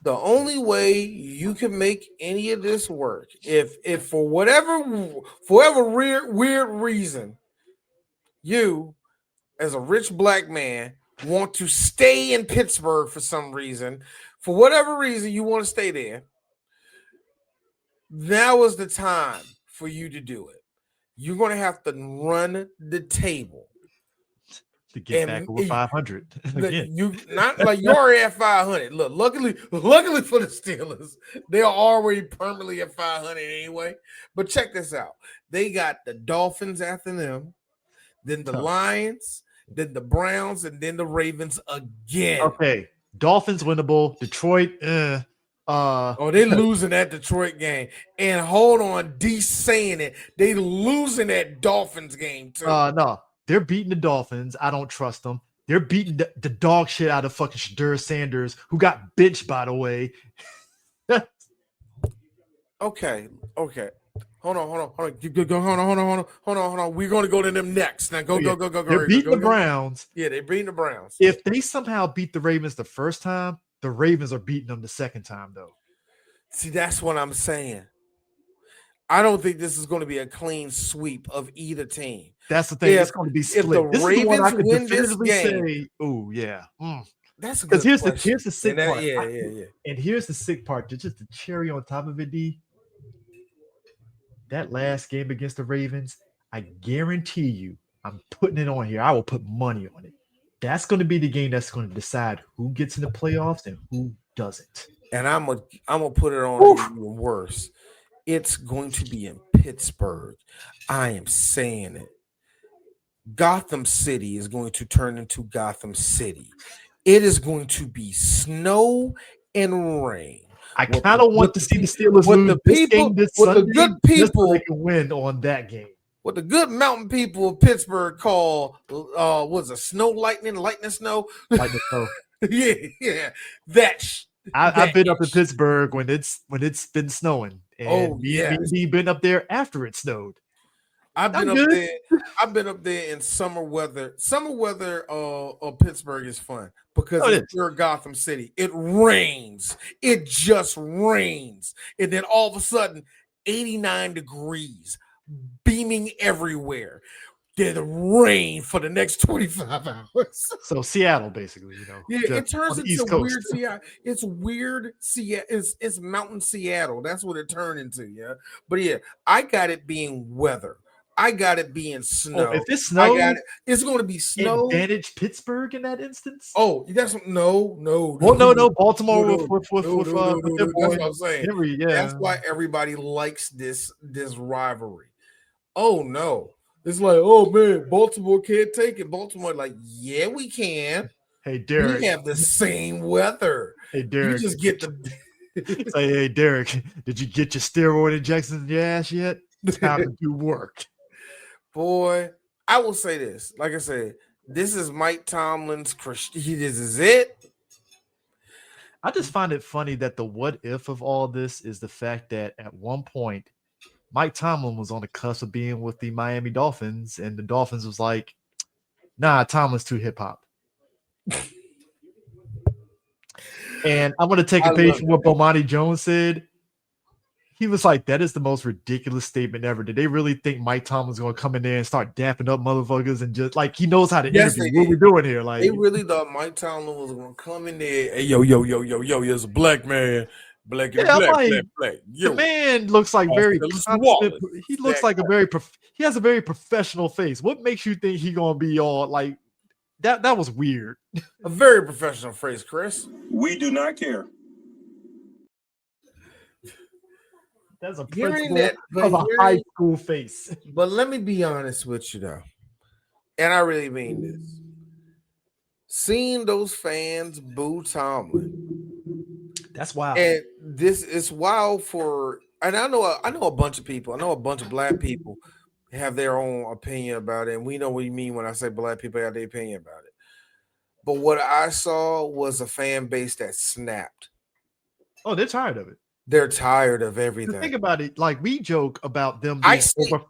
the only way you can make any of this work, if for whatever weird reason, you as a rich black man want to stay in Pittsburgh for some reason, for whatever reason you want to stay there, now is the time for you to do it. You're going to have to run the table To get back over 500 again. You not like you're already at 500. Look, luckily for the Steelers, they are already permanently at 500 anyway. But check this out: they got the Dolphins after them, then the Lions, then the Browns, and then the Ravens again. Okay, Dolphins winnable. Detroit, oh, they losing that Detroit game. And hold on, D saying it. They losing that Dolphins game too. No, they're beating the Dolphins. I don't trust them. They're beating the dog shit out of fucking Shadur Sanders, who got benched, by the way. Okay. Hold on. Hold on. We're going to go to them next. Now go. They're beating the Browns. Yeah, they're beating the Browns. If they somehow beat the Ravens the first time, the Ravens are beating them the second time, though. See, that's what I'm saying. I don't think this is going to be a clean sweep of either team. That's the thing. It's going to be split. If the Ravens win this game, say, oh yeah, that's a good question. Here's the sick part. Yeah. And here's the sick part. Just the cherry on top of it, D. That last game against the Ravens, I guarantee you, I'm putting it on here. I will put money on it. That's going to be the game that's going to decide who gets in the playoffs and who doesn't. And I'm gonna put it on even worse. It's going to be in Pittsburgh. I am saying it. Gotham City is going to turn into Gotham City. It is going to be snow and rain. I kind of want to see the Steelers lose this game this Sunday, the good people just so they can win on that game. What the good mountain people of Pittsburgh call was a snow lightning snow. Lightning snow. yeah. I've been up in Pittsburgh when it's been snowing. And me and been up there after it snowed. I've been up there in summer weather. Summer weather Pittsburgh is fun because it's pure Gotham City. It rains. It just rains. And then all of a sudden, 89 degrees, beaming everywhere. There's rain for the next 25 hours. So Seattle, basically, Yeah, it turns into weird Seattle. It's weird Seattle. It's mountain Seattle. That's what it turned into, yeah. But yeah, I got it being weather. I got it being snow. Oh, if it snows, it's going to be snow. Advantage Pittsburgh in that instance. Oh, that's no. Well, no. Baltimore with that's what I'm saying. Henry, yeah. That's why everybody likes this rivalry. Oh no. It's like, oh man, Baltimore can't take it. Baltimore, like, yeah, we can. Hey, Derek. We have the same weather. Hey, Derek. You just get the. Say, hey, Derek, did you get your steroid injections in your ass yet? Time to do work. Boy, I will say this. Like I said, this is Mike Tomlin's. This is it. I just find it funny that the what if of all this is the fact that at one point, Mike Tomlin was on the cusp of being with the Miami Dolphins, and the Dolphins was like, nah, Tomlin's too hip-hop. And I'm going to take a page from what Bomani Jones said. He was like, that is the most ridiculous statement ever. Did they really think Mike Tomlin's going to come in there and start dapping up motherfuckers and just, like, he knows how to interview? What we doing here? Like, they really thought Mike Tomlin was going to come in there, hey, yo, there's a black man. Black. Yo. The man looks like he looks like he has a very professional face. What makes you think he gonna be all like that? That was weird. A very professional phrase, Chris. We do not care. That's a high school face. But let me be honest with you though, and I really mean this. seeing those fans boo Tomlin, That's wild. and this is wild for. And I know a bunch of people. I know a bunch of black people have their own opinion about it, and we know what you mean when I say black people have their opinion about it. But what I saw was a fan base that snapped. Oh, they're tired of it. They're tired of To everything. think about it, like we joke about them I being see. over.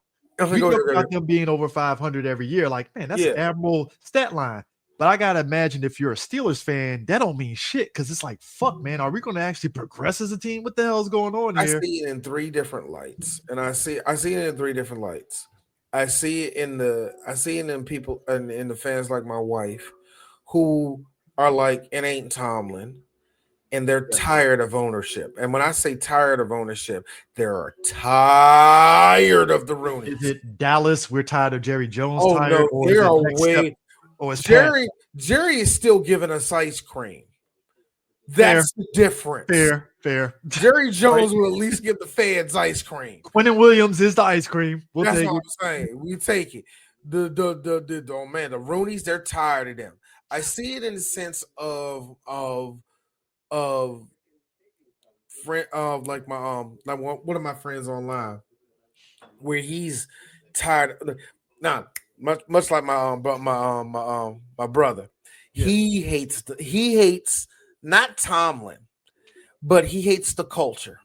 We joke about them being over 500 every year. Like, man, that's an admirable stat line. But I gotta imagine if you're a Steelers fan, that don't mean shit because it's like, fuck, man, are we going to actually progress as a team? What the hell's going on here? I see it in three different lights, and I see it in three different lights. I see it in people and in the fans like my wife, who are like, it ain't Tomlin, and they're tired of ownership. And when I say tired of ownership, they're tired of the Roonies. Is it Dallas? We're tired of Jerry Jones. Oh tired, no, they are way. Jerry is still giving us ice cream. That's the difference. Fair. Jerry Jones will at least give the fans ice cream. Quentin Williams is the ice cream. That's what I'm saying. We take it. The Roonies, they're tired of them. I see it in the sense of friend of like my like one of my friends online, where he's tired. Much like my brother. Yeah. He hates not Tomlin, but he hates the culture.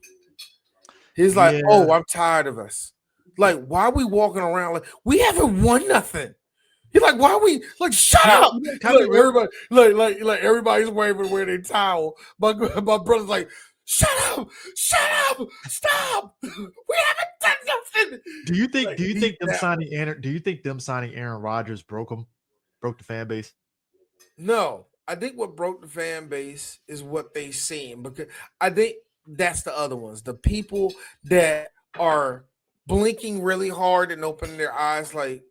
He's like, oh, I'm tired of us. Like, why are we walking around like we haven't won nothing? He's like, why are we like shut up? Like everybody's waving wearing their towel. My brother's like, shut up, stop. We haven't done nothing. Do you think them signing Aaron Rodgers broke the fan base? No. I think what broke the fan base is what they seen, because I think that's the other ones. The people that are blinking really hard and opening their eyes like,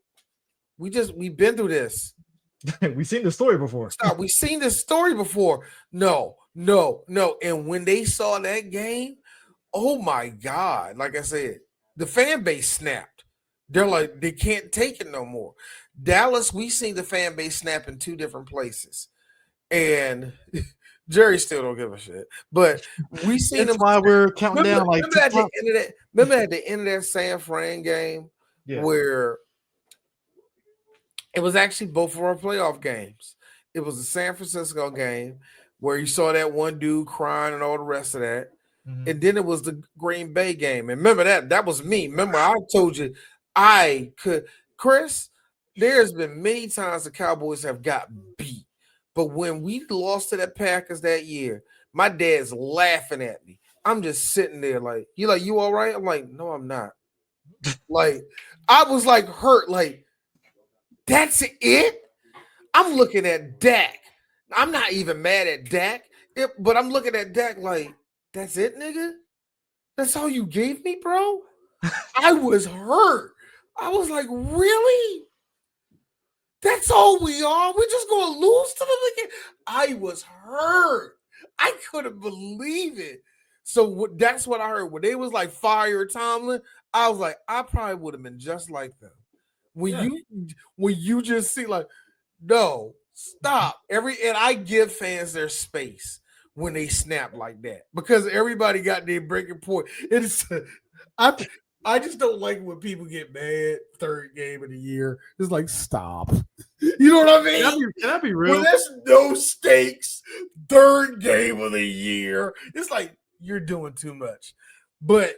we've been through this. We've seen this story before. Stop. We've seen this story before. No. And when they saw that game, oh my God. Like I said, the fan base snapped. They're like, they can't take it no more. Dallas, we seen the fan base snap in two different places. And Jerry still don't give a shit. But we seen That's why we're counting down like remember at the end of that San Fran game where it was actually both of our playoff games. It was the San Francisco game where you saw that one dude crying and all the rest of that. Mm-hmm. And then it was the Green Bay game. And remember that was me. Remember, I told you Chris, there's been many times the Cowboys have got beat. But when we lost to the Packers that year, my dad's laughing at me. I'm just sitting there like, you all right? I'm like, no, I'm not. Like, I was like hurt. Like, that's it? I'm looking at Dak. I'm not even mad at Dak, but I'm looking at Dak like, that's it, nigga? That's all you gave me, bro? I was hurt. I was like, really? That's all we are? We're just going to lose to them again? I was hurt. I couldn't believe it. So that's what I heard. When they was like, fire Tomlin, I was like, I probably would have been just like them. When you just see like, no, stop. And I give fans their space when they snap like that, because everybody got their breaking point. I just don't like when people get mad third game of the year. It's like, stop. You know what I mean? Can I be real? When there's no stakes, third game of the year, it's like, you're doing too much. But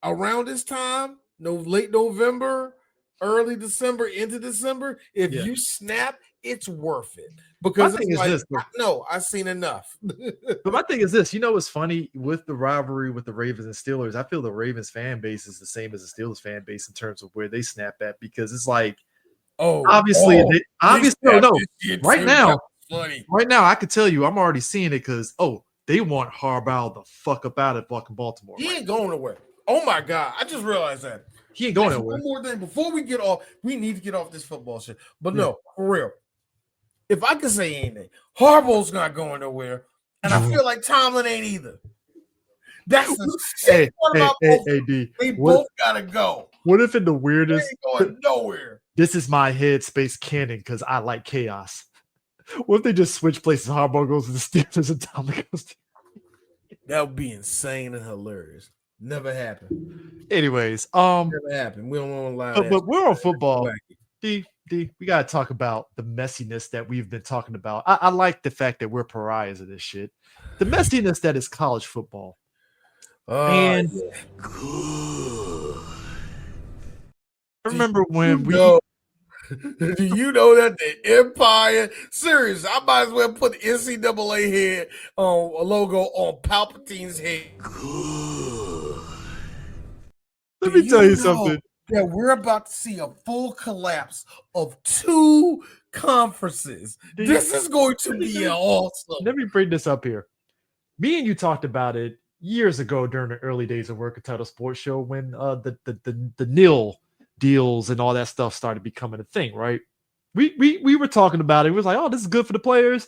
around this time, late November, early December, into December, if you snap, it's worth it. Because it's like, I've seen enough. But my thing is this, what's funny with the rivalry with the Ravens and Steelers? I feel the Ravens fan base is the same as the Steelers fan base in terms of where they snap at, because it's like, obviously, right now, I could tell you, I'm already seeing it because, they want Harbaugh the fuck up out of fucking Baltimore. He ain't going nowhere. Oh my God, I just realized that. He ain't going nowhere. One more thing before we get off, we need to get off this football shit. But no, for real. If I could say anything, Harbaugh's not going nowhere, and I feel like Tomlin ain't either. That's the shit part about both. They both gotta go. What if in the weirdest? They ain't going nowhere. This is my headspace canon because I like chaos. What if they just switch places? Harbaugh goes to the Steelers and Tomlin goes to... That would be insane and hilarious. Never happened. Anyways, Never happened. We don't want to allow that. but we're on football. D, we gotta talk about the messiness that we've been talking about. I like the fact that we're pariahs of this shit. The messiness that is college football. And good. I remember when do you know that the Empire series? I might as well put the NCAA head on a logo on Palpatine's head. Good. Let me tell you something. Yeah, we're about to see a full collapse of 2 conferences. This is going to be awesome. Let me bring this up here. Me and you talked about it years ago during the early days of Work Title Sports Show when the nil deals and all that stuff started becoming a thing, right? We were talking about it. We was like, oh, this is good for the players,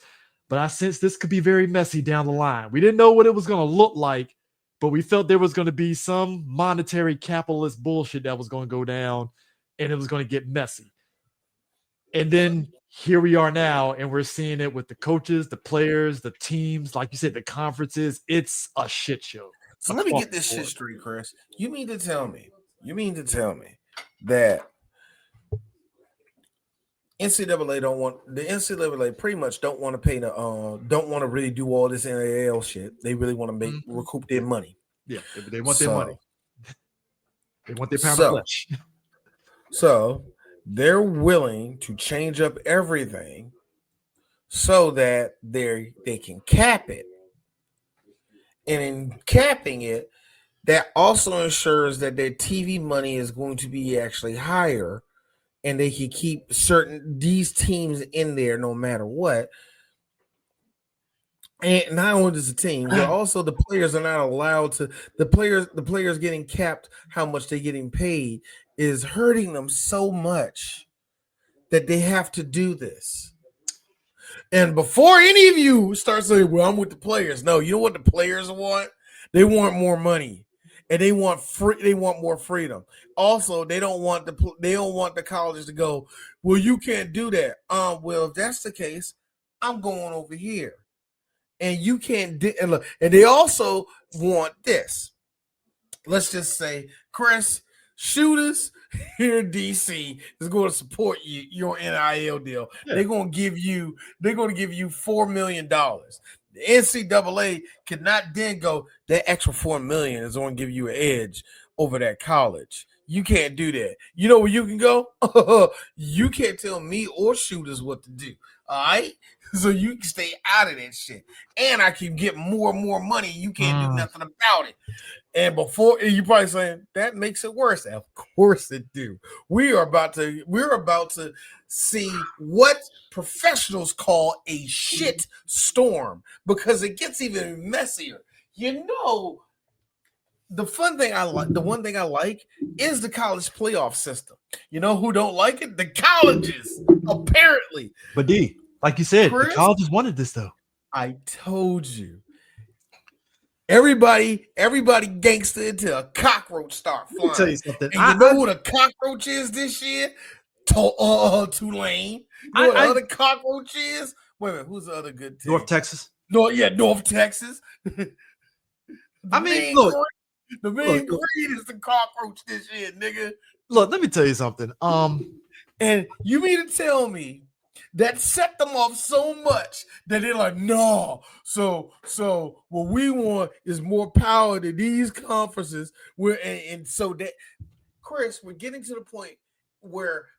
but I sensed this could be very messy down the line. We didn't know what it was going to look like, but we felt there was going to be some monetary capitalist bullshit that was going to go down, and it was going to get messy. And then here we are now, and we're seeing it with the coaches, the players, the teams, like you said, the conferences. It's a shit show. So let me get this shit straight, Chris. You mean to tell me that NCAA pretty much don't want to pay don't want to really do all this NAL shit. They really want to recoup their money. Yeah, they want their money. They want their pound of flesh. So they're willing to change up everything so that they can cap it. And in capping it, that also ensures that their TV money is going to be actually higher, and they can keep these teams in there no matter what. And not only does the team, but also the players are not allowed to. The players getting capped how much they're getting paid is hurting them so much that they have to do this. And before any of you start saying, "Well, I'm with the players," no, you know what the players want? They want more money, and they want more freedom. Also, they don't want the colleges to go, "Well, you can't do that." Well, if that's the case, I'm going over here, and you can't. And they also want this. Let's just say, Chris, shooters here in DC is going to support your NIL deal. Yeah. They're going to give you $4 million. The NCAA cannot then go, that extra $4 million is going to give you an edge over that college. You can't do that. You know where you can go? You can't tell me or shooters what to do. All right? So you can stay out of that shit. And I can get more and more money. You can't do nothing about it. And before you're probably saying that makes it worse. Of course it do. We're about to see what professionals call a shit storm, because it gets even messier. You know, the one thing I like is the college playoff system. You know who don't like it? The colleges, apparently. But D, like you said, Chris, the colleges wanted this though. I told you. Everybody gangster until a cockroach start flying. Let me tell you something. And you know who the cockroach is this year? Tulane. You know what other cockroach is? Wait a minute, who's the other good team? North Texas. North Texas. The main breed is the cockroach this year, nigga. Look, let me tell you something. And you mean to tell me that set them off so much that they're like, no. So what we want is more power to these conferences. And so that, Chris, we're getting to the point where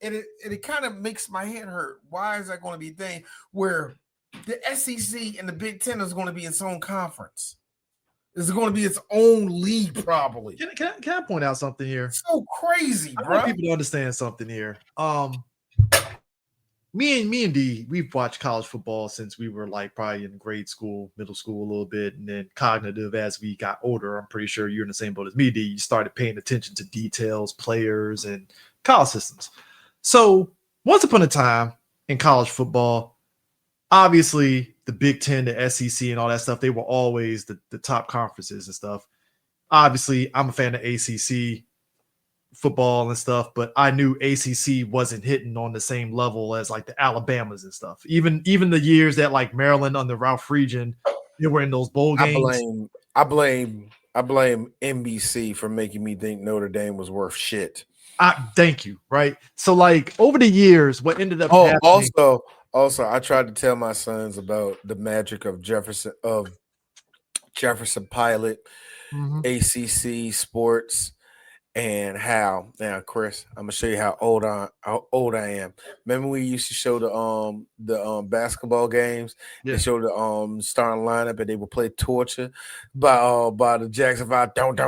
it kind of makes my head hurt. Why is that going to be a thing where the SEC and the Big Ten is going to be its own conference? Is it going to be its own league, probably? Can I point out something here? So crazy, bro. I want people to understand something here. Me and D, we've watched college football since we were like probably in grade school, middle school a little bit, and then cognitive as we got older. I'm pretty sure you're in the same boat as me, D. You started paying attention to details, players, and college systems. So once upon a time in college football, obviously the Big Ten, the SEC, and all that stuff, they were always the top conferences and stuff. Obviously, I'm a fan of ACC. football and stuff, but I knew ACC wasn't hitting on the same level as like the Alabamas and stuff. Even the years that like Maryland under Ralph Region, they were in those bowl games. I blame NBC for making me think Notre Dame was worth shit. Thank you. Right. So like over the years, what ended up Oh, happening. Also, I tried to tell my sons about the magic of Jefferson Pilot, Mhm. ACC sports, and how now, Chris, I'm gonna show you how old I am. Remember we used to show the basketball games. Yeah. They showed the starting lineup and they would play torture by the Jacksonville don't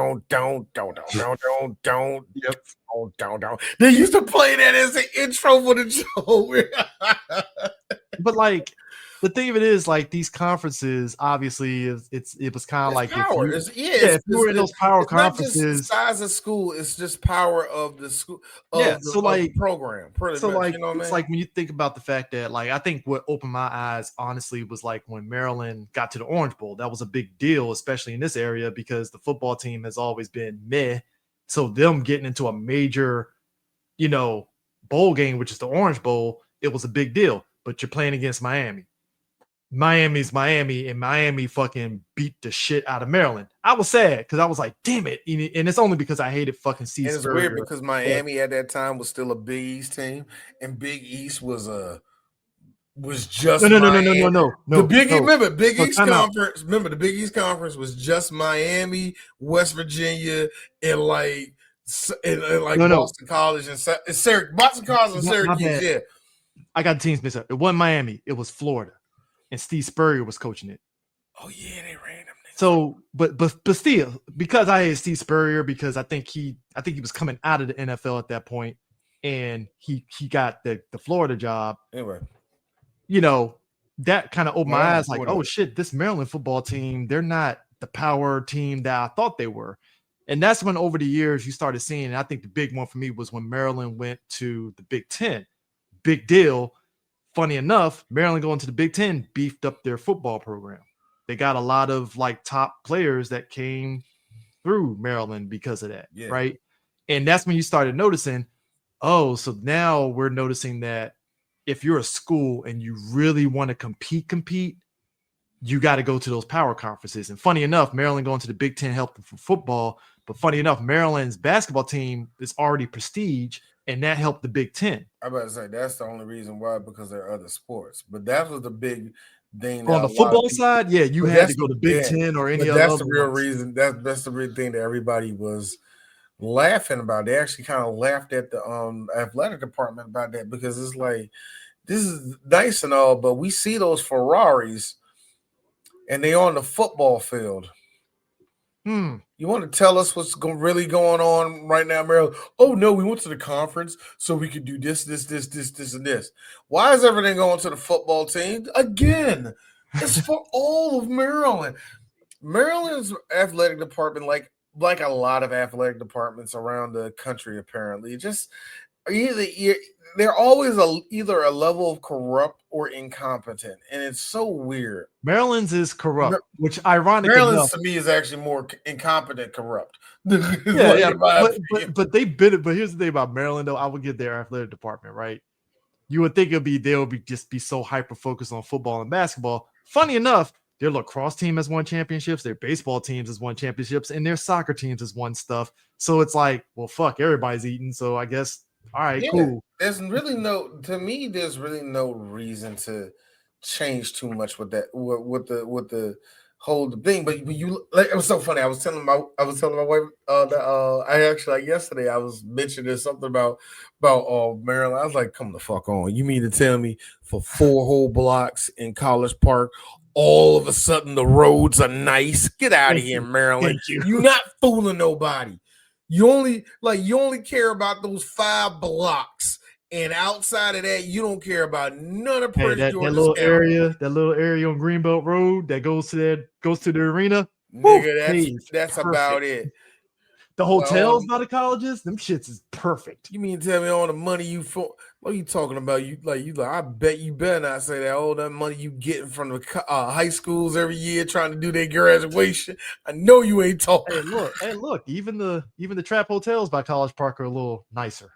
Yep. don't. They used to play that as an intro for the show. But like the thing of it is, like these conferences, obviously, it was kind of like power. if you were in those power it's not just conferences, size of school. It's just power of the school yeah. of So the like program. Pretty much, like you know what I it's mean? like when you think about the fact that like I think what opened my eyes honestly was like when Maryland got to the Orange Bowl. That was a big deal, especially in this area because the football team has always been meh. So them getting into a major, bowl game, which is the Orange Bowl, it was a big deal. But you're playing against Miami. Miami's Miami, and Miami fucking beat the shit out of Maryland. I was sad because I was like, damn it. And it's only because I hated fucking Steve And it's weird Spurrier. because But Miami at that time was still a Big East team, and Big East was just Miami. The Big East, remember Big So East time out. Conference. Remember the Big East Conference was just Miami, West Virginia, and like No. Boston College and Boston College and My Syracuse. bad. Yeah. I got the teams mixed up. It wasn't Miami. It was Florida, and Steve Spurrier was coaching it. Oh yeah, they ran them. So, but still, because I hate Steve Spurrier because I think he was coming out of the NFL at that point, and he got the Florida job. Anyway, that kind of opened my eyes. Like, whatever. oh shit, this Maryland football team, they're not the power team that I thought they were. And that's when over the years you started seeing, and I think the big one for me was when Maryland went to the Big Ten. Big deal. Funny enough, Maryland going to the Big Ten beefed up their football program. They got a lot of like top players that came through Maryland because of that, right? And that's when you started noticing, oh, so now we're noticing that if you're a school and you really want to compete, you got to go to those power conferences. And funny enough, Maryland going to the Big Ten helped them for football. But funny enough, Maryland's basketball team is already prestige, and that helped the Big Ten. I'm about to say that's the only reason why, because there are other sports. But that was the big thing. On the football side, yeah, you had to go to Big Ten or any other. That's the real reason. That's the real thing that everybody was laughing about. They actually kind of laughed at the athletic department about that, because it's like, this is nice and all, but we see those Ferraris and they on the football field. You want to tell us what's really going on right now, Maryland? Oh no, we went to the conference so we could do this, and this. Why is everything going to the football team? Again, it's for all of Maryland. Maryland's athletic department, like a lot of athletic departments around the country, apparently, just they're always either a level of corrupt or incompetent, and it's so weird. Maryland's is corrupt, which ironically Maryland's to me is actually more incompetent, corrupt. But they bid it. But here's the thing about Maryland, though. I would get their athletic department right. You would think they would be so hyper focused on football and basketball. Funny enough, their lacrosse team has won championships, their baseball teams has won championships, and their soccer teams has won stuff. So it's like, well, fuck, everybody's eating. So I guess, all right, cool. There's really there's really no reason to change too much with that, with the whole thing. But you, like, it was so funny. I was telling my wife that I actually, like, yesterday I was mentioning something about Maryland. I was like, come the fuck on. You mean to tell me for 4 whole blocks in College Park, all of a sudden the roads are nice? Get out of here, Maryland. You're not fooling nobody. You only care about those 5 blocks, and outside of that, you don't care about none of Prince that George's little County. that little area on Greenbelt Road that goes to the arena. Nigga, that's about it. The hotels by the colleges, them shits is perfect. You mean to tell me all the money What are you talking about? I bet you better not say that. All that money you getting from the high schools every year trying to do their graduation. I know you ain't talking. Hey, look. Even the trap hotels by College Park are a little nicer.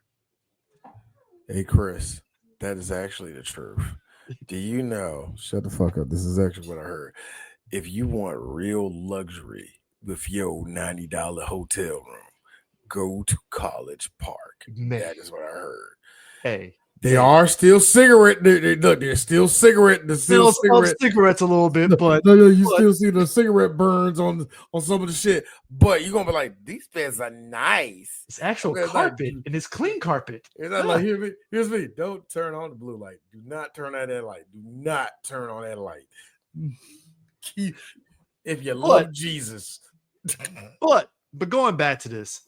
Hey, Chris, that is actually the truth. Do you know? Shut the fuck up. This is actually what I heard. If you want real luxury with your $90 hotel room, go to College Park. Man, That is what I heard. hey, They are still cigarette. Look, there's still cigarette. There's still smells of cigarette. cigarettes a little bit, but No, you still see the cigarette burns on some of the shit. But you're gonna be like, these beds are nice. it's actual Okay, carpet and it's clean carpet. It's not like here's me. Don't turn on the blue light. Do not turn on that light. Do not turn on that light. If you love Jesus. But going back to this,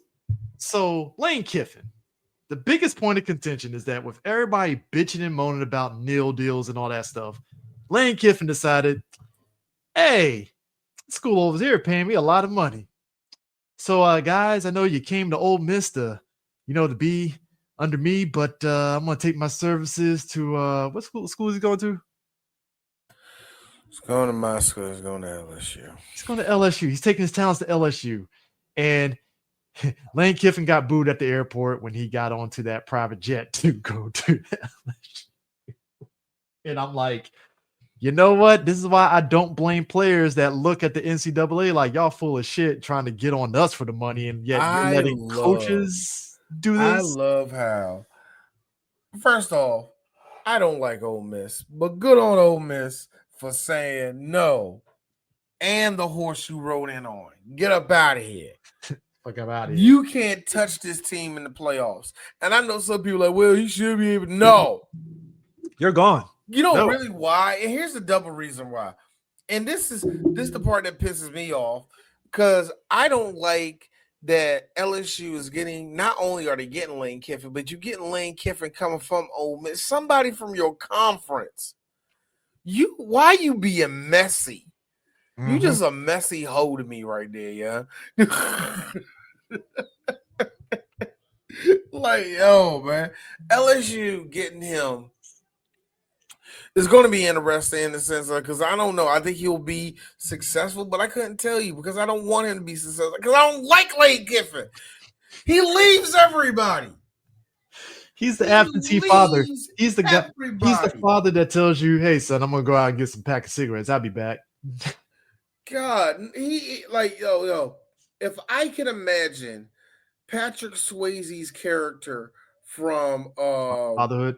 so Lane Kiffin, the biggest point of contention is that with everybody bitching and moaning about nil deals and all that stuff, Lane Kiffin decided, hey, school over here paying me a lot of money. So, guys, I know you came to Ole Miss to be under me, but I'm going to take my services to what school is he going to? He's going to my school. He's going to LSU. He's going to LSU. He's taking his talents to LSU. And Lane Kiffin got booed at the airport when he got onto that private jet to go to LSU. And I'm like, you know what? This is why I don't blame players that look at the NCAA like y'all full of shit trying to get on us for the money, and yet you're letting coaches do this. I love how, first off, I don't like Ole Miss, but good on Ole Miss for saying no and the horse you rode in on. Get up out of here. Fuck up out of here. You can't touch this team in the playoffs. And I know some people are like, well, he should be able to. No. You're gone. You know really why? And here's the double reason why. And this is the part that pisses me off, because I don't like that LSU is getting, not only are they getting Lane Kiffin, but you're getting Lane Kiffin coming from Ole Miss, somebody from your conference. Why you being messy? Mm-hmm. You just a messy hoe to me right there, yeah. Like, yo, man, LSU getting him is going to be interesting in the sense of, because I don't know. I think he'll be successful, but I couldn't tell you because I don't want him to be successful because I don't like Lane Kiffin. He leaves everybody. He's the absentee father. He's the guy. He's the father that tells you, "Hey, son, I'm gonna go out and get some pack of cigarettes. I'll be back." God, yo. If I can imagine Patrick Swayze's character from Fatherhood.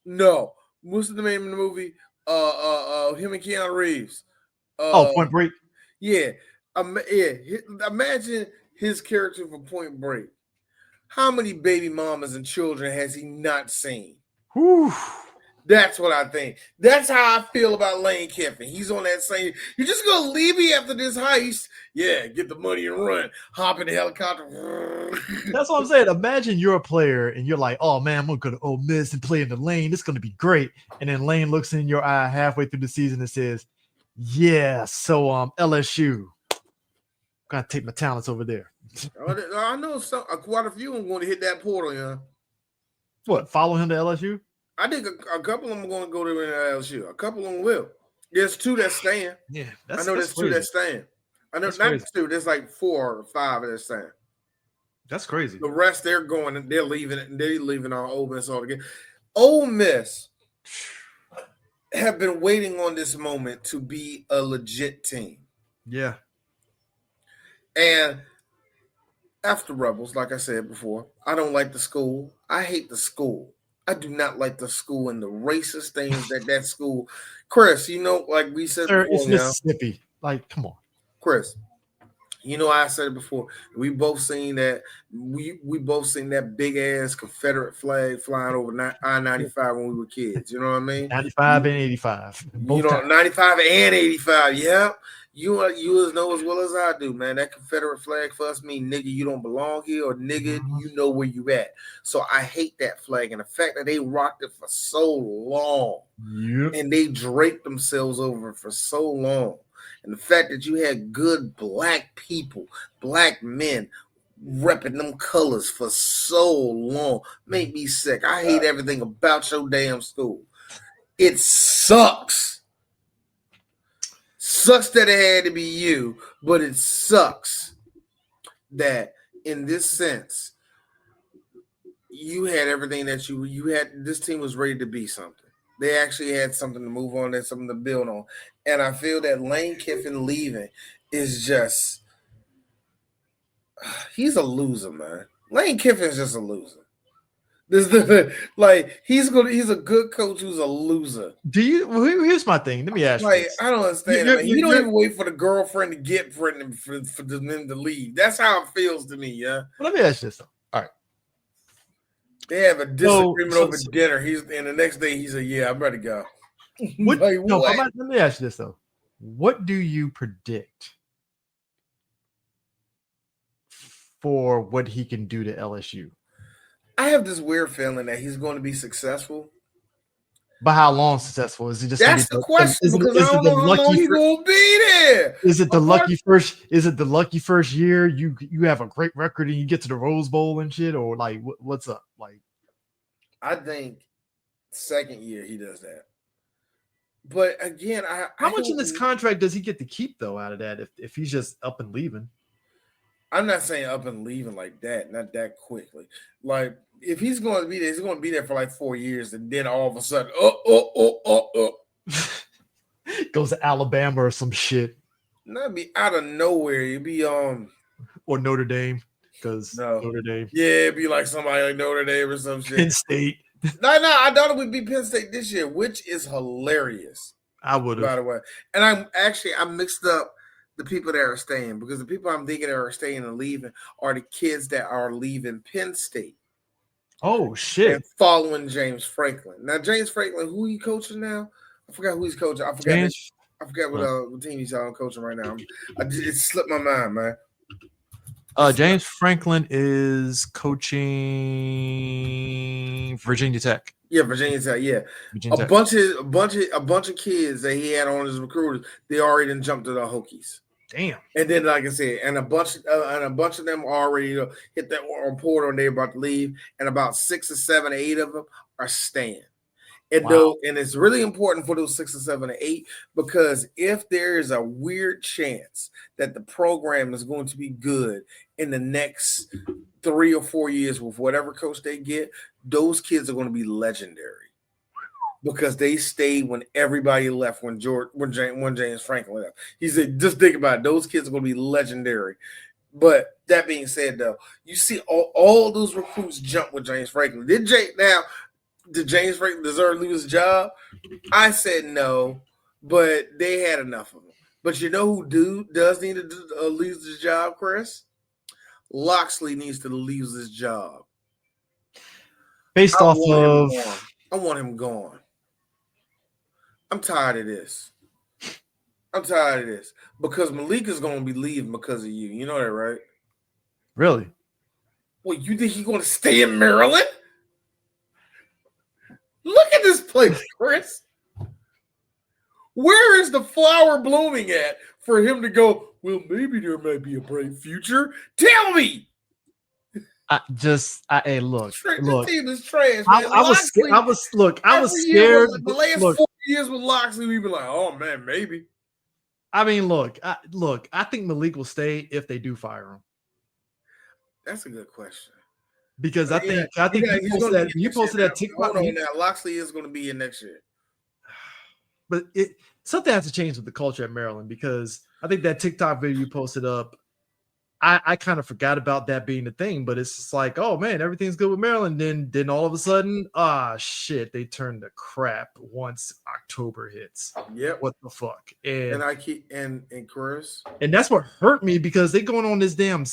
No. What's the name of the movie? Him and Keanu Reeves. Point Break. Yeah. Imagine his character from Point Break. How many baby mamas and children has he not seen? Whew. That's what I think. That's how I feel about Lane Kiffin. He's on that same. You're just gonna leave me after this heist? Yeah, get the money and run. Hop in the helicopter. That's what I'm saying. Imagine you're a player and you're like, "Oh man, I'm gonna go to Ole Miss and play in the lane. It's gonna be great." And then Lane looks in your eye halfway through the season and says, "Yeah, so LSU, gotta take my talents over there." I know quite a few of them going to hit that portal, yeah. What? Follow him to LSU? I think a couple of them are going to go to LSU. A couple of them will. There's two that stand. Yeah, I know there's two that stand. I know not two. There's like 4 or 5 that stand. That's crazy. The rest they're going and they're leaving on Ole Miss altogether. Ole Miss have been waiting on this moment to be a legit team. Yeah. And after Rebels, like I said before, I don't like the school. I hate the school. I do not like the school and the racist things that school. Chris, like we said before, it's Mississippi. Like, come on. Chris, I said it before. We both seen that. We both seen that big ass Confederate flag flying over I-95 when we were kids. You know what I mean? 95 and 85. 95 and 85. Yeah. You know as well as I do, man. That Confederate flag for us mean, nigga, you don't belong here, or nigga, you know where you at. So I hate that flag, and the fact that they rocked it for so long, and they draped themselves over it for so long, and the fact that you had good black people, black men, repping them colors for so long. Make me sick. I hate everything about your damn school. It sucks. Sucks that it had to be you, but it sucks that in this sense, you had everything that you had. This team was ready to be something. They actually had something to move on and something to build on. And I feel that Lane Kiffin leaving is just he's a loser, man. Lane Kiffin's just a loser. He's a good coach who's a loser. Do you? Well, here's my thing. Let me ask you this. I don't understand it, man. He don't even wait for the girlfriend to get pregnant for them to leave. That's how it feels to me, yeah. But let me ask you this though. All right. They have a disagreement over dinner. And the next day he said, "Yeah, I'm ready to go." What? Let me ask you this though. What do you predict for what he can do to LSU? I have this weird feeling that he's going to be successful. But how long successful? Is he just? That's the question because I don't know how long he's going to be there. Is it the lucky first? Is it the lucky first year? You have a great record and you get to the Rose Bowl and shit, or like what's up? Like, I think second year he does that. But again, how much in this contract does he get to keep though out of that if he's just up and leaving? I'm not saying up and leaving like that, not that quickly. Like if he's going to be there, he's going to be there for like 4 years, and then all of a sudden, goes to Alabama or some shit. Not be out of nowhere. It'd be or Notre Dame because Notre Dame. Yeah, it'd be like somebody like Notre Dame or some shit. Penn State. No, I thought it would be Penn State this year, which is hilarious. I would have. By the way, and I mixed up the people that are staying because the people I'm thinking that are staying and leaving are the kids that are leaving Penn State. Oh shit! And following James Franklin. Now James Franklin, who he coaching now? I forgot who he's coaching. I forgot what team he's on coaching right now. It slipped my mind, man. James Franklin is coaching Virginia Tech. Yeah, Virginia Tech. Yeah, a bunch of kids that he had on his recruiters. They already done jumped to the Hokies. Damn. And then, like I said, and a bunch of them already hit that portal and they're about to leave. And about 6 or 7 or 8 of them are staying. And and it's really important for those 6 or 7 or 8 because if there is a weird chance that the program is going to be good in the next 3 or 4 years with whatever coach they get, those kids are going to be legendary because they stayed when everybody left. When James Franklin left, he said, "Just think about it; those kids are going to be legendary." But that being said, though, you see all those recruits jump with James Franklin. Did James Franklin deserve to lose his job? I said no, but they had enough of him. But you know who does need to lose his job, Chris? Loxley needs to lose his job. I want him gone. I'm tired of this. Because Malik is going to be leaving because of you. You know that, right? Really? Well, you think he's going to stay in Maryland? Look at this place, Chris. Where is the flower blooming at for him to go, well, maybe there might be a bright future? Tell me. Hey, look. This team is trash. I was scared. The last 4 years with Loxley, we've been like, oh man, maybe. I mean, look. I think Malik will stay if they do fire him. That's a good question. Because I think you posted that TikTok. Hold on now, Loxley is going to be in next year. But something has to change with the culture at Maryland because I think that TikTok video you posted up, I kind of forgot about that being the thing, but it's just like, oh man, everything's good with Maryland. Then all of a sudden, shit, they turn to crap once October hits. Yep. What the fuck? And I keep and Chris. And that's what hurt me because they going on this damn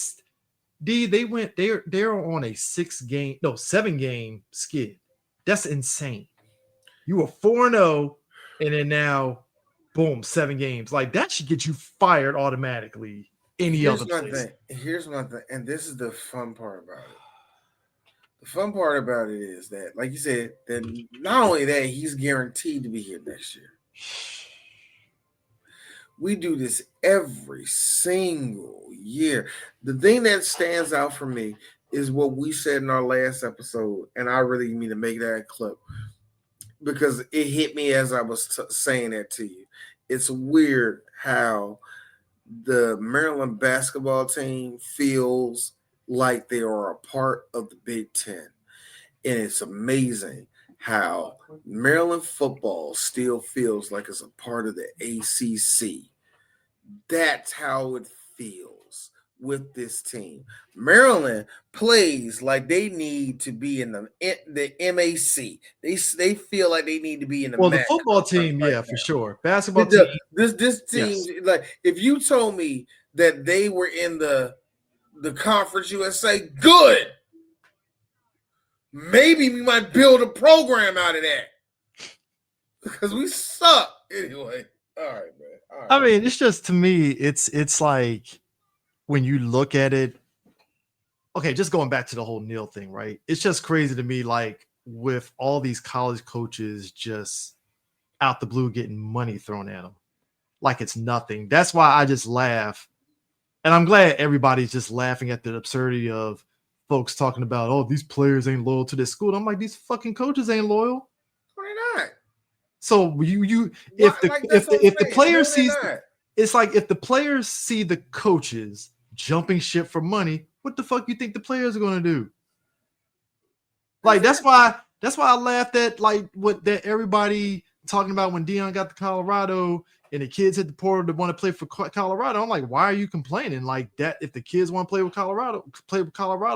they're on a 7-game skid. That's insane. You were 4-0, and then now, boom, 7 games. Like that should get you fired automatically. Here's my thing, and this is the fun part about it. The fun part about it is that, like you said, that not only that, he's guaranteed to be here next year. We do this every single year. The thing that stands out for me is what we said in our last episode, and I really mean to make that clip because it hit me as I was saying that to you. It's weird how the Maryland basketball team feels like they are a part of the Big Ten. And it's amazing how Maryland football still feels like it's a part of the ACC. That's how it feels with this team. Maryland plays like they need to be in the MAC. They feel like they need to be in the Well, the MAC football conference team, right yeah, for now. sure. Basketball team, This team, yes. like if you told me that they were in the conference USA, good. Maybe we might build a program out of that because we suck anyway. All right, man. All right. I mean, it's just to me, it's like when you look at it. Okay, just going back to the whole Neil thing, right? It's just crazy to me, like with all these college coaches just out the blue getting money thrown at them, like it's nothing. That's why I just laugh, and I'm glad everybody's just laughing at the absurdity of folks talking about, oh, these players ain't loyal to this school. I'm like, these fucking coaches ain't loyal. Why not? So you Why? Like that's what I'm if the saying. player No, they're sees, not. it's like if the players see the coaches jumping ship for money, what the fuck you think the players are gonna do? Like that's why I laughed at like what that everybody talking about when Dion got to Colorado and the kids hit the portal to want to play for Colorado. I'm like, why are you complaining? Like that if the kids want to play with Colorado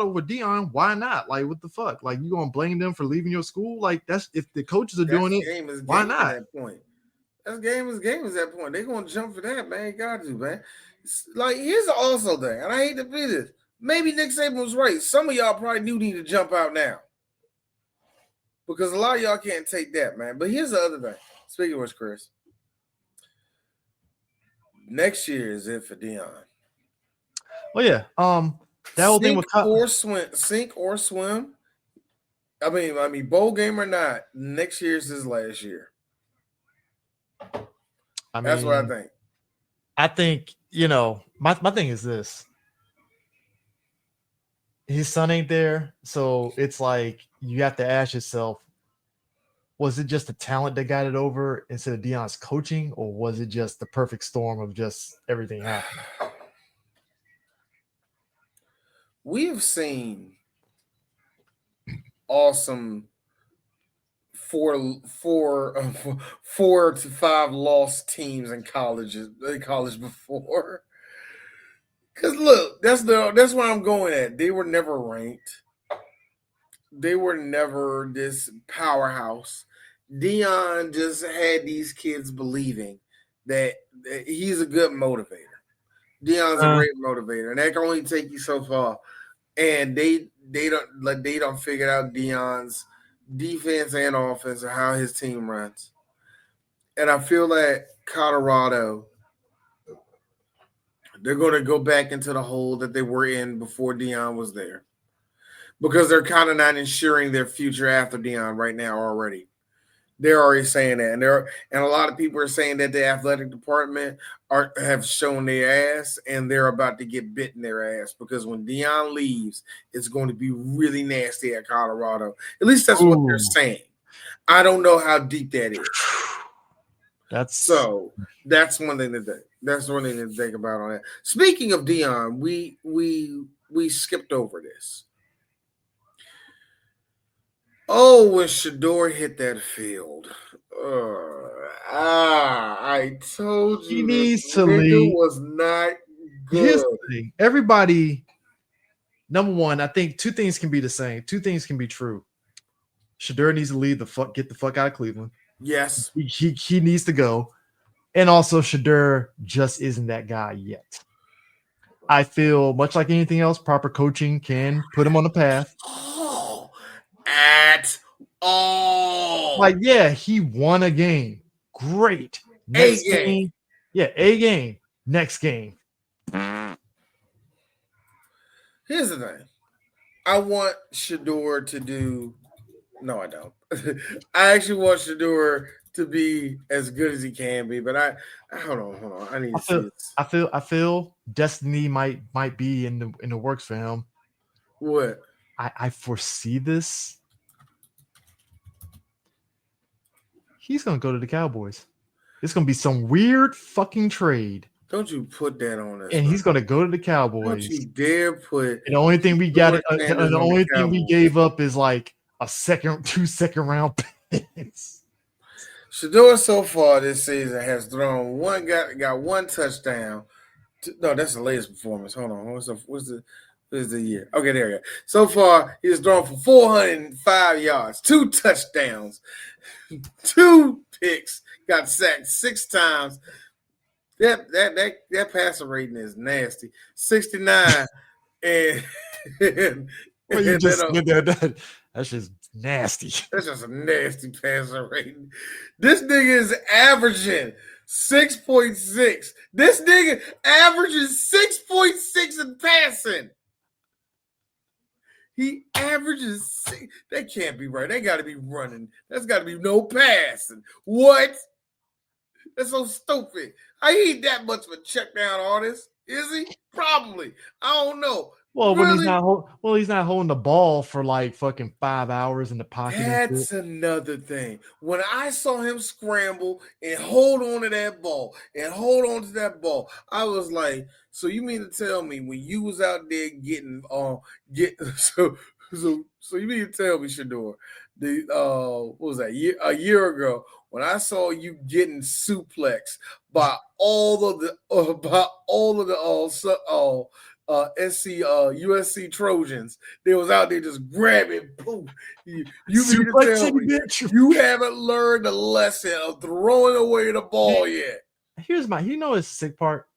with Dion, why not? Like what the fuck? Like you gonna blame them for leaving your school? Like that's if the coaches are That's doing it, game is why game at not? that point. That's game is game at that point. They're gonna jump for that, man. Got to, man. Like here's also thing, and I hate to be this. Maybe Nick Saban was right. Some of y'all probably do need to jump out now. Because a lot of y'all can't take that, man. But here's the other thing. Speaking of which, Chris, next year is it for Dion. Oh yeah. That whole thing Sink with or swim. Sink or swim. I mean, bowl game or not, next year's his last year. I That's what I mean, think. I think, my thing is this. His son ain't there, so it's like you have to ask yourself, was it just the talent that got it over instead of Dion's coaching, or was it just the perfect storm of just everything happening? We have seen awesome four to five lost teams in college before. Cause look, that's where I'm going at. They were never ranked. They were never this powerhouse. Dion just had these kids believing that he's a good motivator. Dion's a great motivator, and that can only take you so far. And they don't figure out Dion's defense and offense and how his team runs. And I feel that Colorado, they're going to go back into the hole that they were in before Dion was there, because they're kind of not ensuring their future after Dion right now already. They're already saying that, and a lot of people are saying that the athletic department have shown their ass, and they're about to get bit in their ass, because when Dion leaves, it's going to be really nasty at Colorado. At least that's what they're saying. I don't know how deep that is. That's one thing to think. That's one thing to think about on that. Speaking of Dion, we skipped over this. Oh, when Shador hit that field. I told He you needs this to nigga leave. was not Here's good. the thing. Everybody, number one, I think two things can be the same. Two things can be true. Shador needs to leave get the fuck out of Cleveland. Yes. He needs to go. And also Shador just isn't that guy yet. I feel much like anything else, proper coaching can put him on the path. At all. Like, yeah, he won a game. Great. Next game. Yeah, a game. Next game. Here's the thing. I want Shador to do. No, I don't. I actually want Shador to be as good as he can be. But I hold on. I need to see this. I feel destiny might be in the works for him. What? I foresee this. He's gonna go to the Cowboys. It's gonna be some weird fucking trade. Don't you put that on us, And bro. he's gonna go to the Don't Cowboys. you dare put. And the only thing we got, George Sanders the on the only thing we Cowboys. gave up is like two second round picks. Shador so far this season has thrown got one touchdown. No, that's the latest performance. Hold on. What's the year? Okay, there you go. So far, he has thrown for 405 yards, 2 touchdowns, 2 picks, got sacked 6 times. That passer rating is nasty. 69 and Well, you just that's just nasty. That's just a nasty passer rating. This nigga is averaging 6.6. This nigga averages 6.6 in passing. He averages 6. That can't be right. They got to be running. That's got to be no passing. What? That's so stupid. How he ain't that much of a check down artist? Is he? Probably. I don't know. Well, really? he's not holding the ball for like fucking 5 hours in the pocket. That's another thing. When I saw him scramble and hold on to that ball, I was like, so you mean to tell me when you was out there getting so you mean to tell me, Shador, what was that, a year ago when I saw you getting suplexed by all of the USC Trojans, they was out there just grabbing. Boom. You mean to tell me you haven't learned the lesson of throwing away the ball yet? Here's the sick part.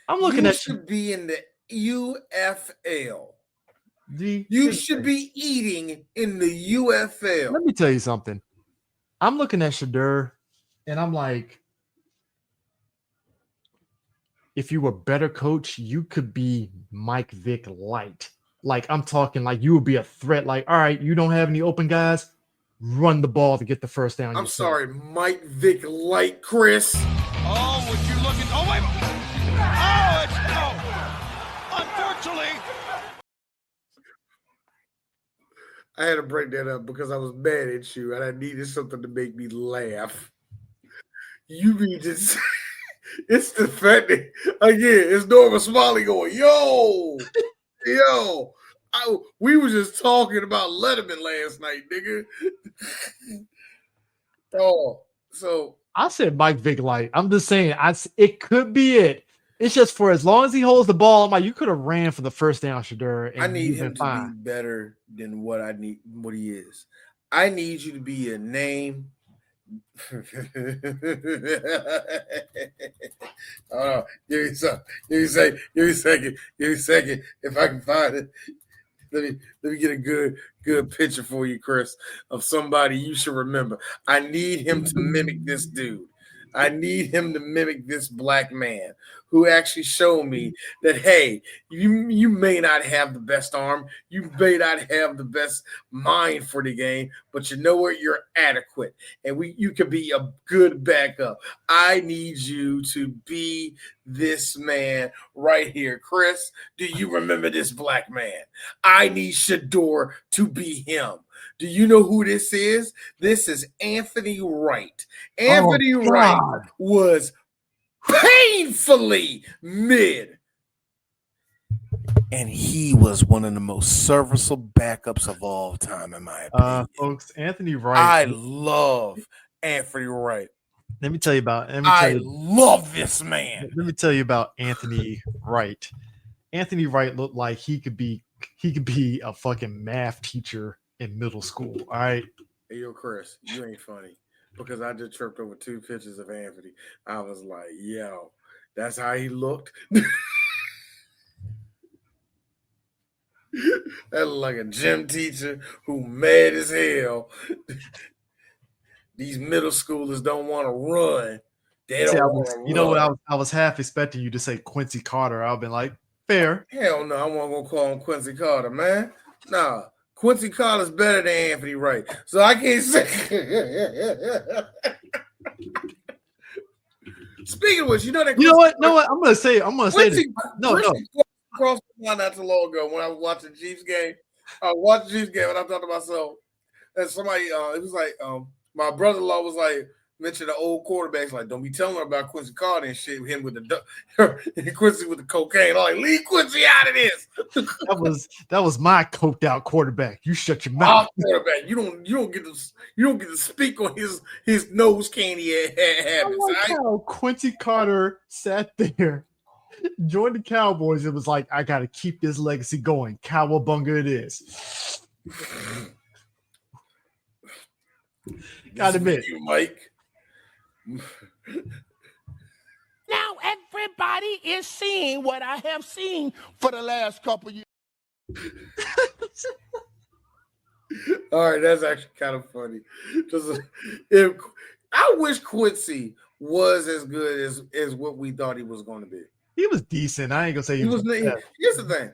I'm looking at should be in the UFL. You should be eating in the UFL. Let me tell you something. I'm looking at Shador, and I'm like, if you were a better coach, you could be Mike Vick light. Like, I'm talking like you would be a threat. Like, all right, you don't have any open guys, run the ball to get the first down. I'm sorry, Mike Vick light, Chris. Oh, would you look at? Oh, wait. Oh, it's no. Unfortunately. I had to break that up because I was mad at you and I needed something to make me laugh. You mean just it's the fact that again, it's Norma Smiley going, yo. We were just talking about Letterman last night, nigga. So I said Mike Vick light. I'm just saying, it could be it. It's just for as long as he holds the ball, I'm like, you could have ran for the first down, Shador. I need him to be better than what he is. I need you to be a name. Give me a second. If I can find it. Let me get a good picture for you, Chris, of somebody you should remember. I need him to mimic this dude. I need him to mimic this black man who actually showed me that, hey, you may not have the best arm, you may not have the best mind for the game, but you know what? You're adequate, and you could be a good backup. I need you to be this man right here. Chris, do you remember this black man? I need Shador to be him. Do you know who this is? This is Anthony Wright. Anthony Wright was painfully mid. And he was one of the most serviceable backups of all time, in my opinion. Folks, Anthony Wright. I love Anthony Wright. Let me tell you about. Love this man. Let me tell you about Anthony Wright. Anthony Wright looked like he could be a fucking math teacher in middle school. All right. Hey, yo, Chris, you ain't funny because I just tripped over 2 pictures of Anthony. I was like, yo, that's how he looked. That looked like a gym teacher who mad as hell. These middle schoolers don't want to run. They don't want to run. You know what? I was half expecting you to say Quincy Carter. I've been like, fair. Hell no, I wasn't going to call him Quincy Carter, man. Nah. Quincy Carter's better than Anthony Wright. So I can't say. Speaking of which, you know that. You know what? I'm gonna say this. No. Crossed the line not too long ago when I was watching the Chiefs game. I watched the Chiefs game and I thought to myself, and somebody, it was like, my brother-in-law was like, mentioned the old quarterbacks, like, don't be telling her about Quincy Carter and shit, him with and Quincy with the cocaine. I'm like, leave Quincy out of this. That was my coked out quarterback. You shut your mouth. Quarterback. You don't get to speak on his nose candy habits. I like how Quincy Carter sat there, joined the Cowboys. It was like, I got to keep this legacy going. Cowabunga it is. Gotta admit, you, Mike. Now everybody is seeing what I have seen for the last couple years. All right, that's actually kind of funny. I wish Quincy was as good as what we thought he was going to be. he was decent. I ain't gonna say He was. Here's the thing: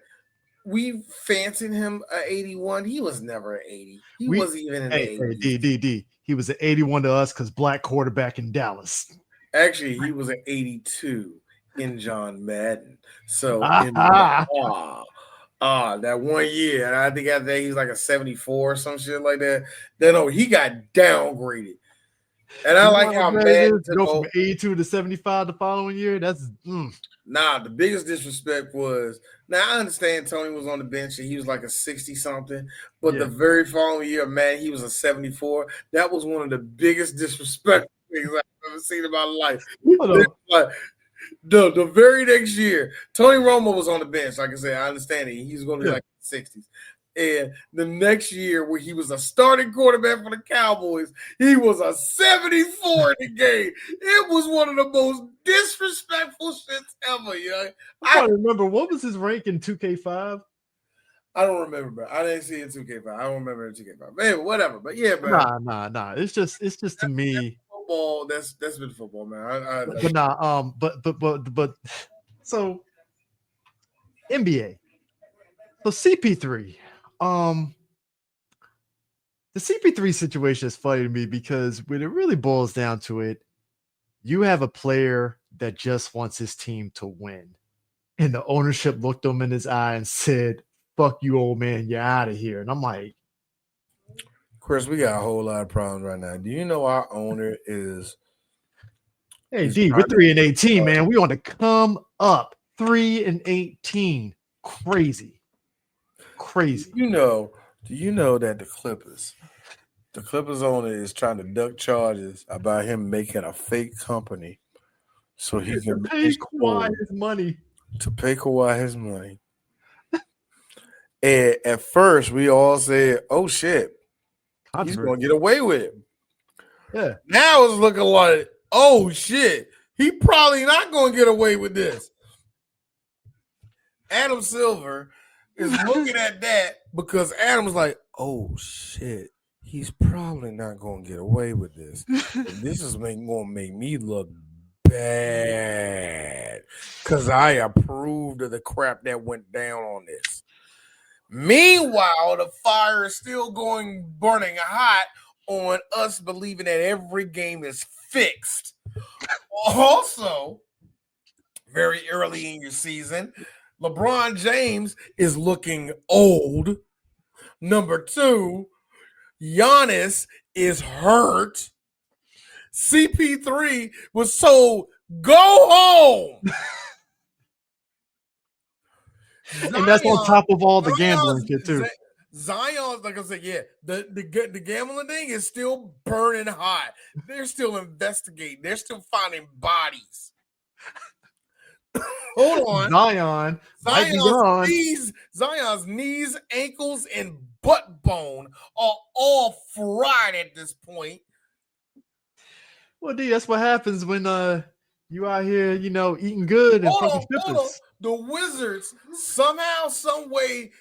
we fancied him an 81. He was never an 80. He wasn't even an 80. D. He was an 81 to us because black quarterback in Dallas. Actually, he was an 82 in John Madden. So that 1 year, and I think after that he was like a 74 or some shit like that. Then he got downgraded. And I like how Madden go from 82 to 75 the following year. That's Nah, the biggest disrespect was, now I understand Tony was on the bench and he was like a 60 something, but the very following year, man, he was a 74. That was one of the biggest disrespect things I've ever seen in my life. The very next year, Tony Romo was on the bench. Like I said, I understand it. He's going to be like in the 60s. And the next year, where he was a starting quarterback for the Cowboys, he was a 74 in the game. It was one of the most disrespectful shits ever, yo. I don't remember. What was his rank in 2K5? I don't remember, bro. I didn't see it in 2K5. I don't remember it in 2K5. Maybe whatever. But yeah, bro. Nah. It's just to me. Football. That's been football, man. But so NBA. So CP3. The CP3 situation is funny to me because when it really boils down to it, you have a player that just wants his team to win. And the ownership looked him in his eye and said, fuck you, old man, you're out of here. And I'm like, Chris, we got a whole lot of problems right now. Do you know our owner is hey, D, we're 3-18, man. We want to come up 3-18. Crazy. Do you know that the Clippers owner is trying to duck charges about him making a fake company so he can pay Kawhi his money. To pay Kawhi his money. And at first, we all said, oh, shit, he's going to get away with it. Yeah. Now it's looking like, oh, shit, he probably not going to get away with this. Adam Silver is looking at that because Adam's like, oh, shit, he's probably not going to get away with this. And this is going to make me look bad because I approved of the crap that went down on this. Meanwhile, the fire is still burning hot on us believing that every game is fixed. Also, very early in your season, LeBron James is looking old. Number 2, Giannis is hurt. CP3 was told, go home. And that's on top of all the gambling shit too. Zion's, like I said, yeah, the gambling thing is still burning hot. They're still investigating. They're still finding bodies. Hold on. Zion's knees, ankles, and butt bone are all fried at this point. Well, D, that's what happens when you out here, eating good and fucking strippers. The Wizards somehow, some way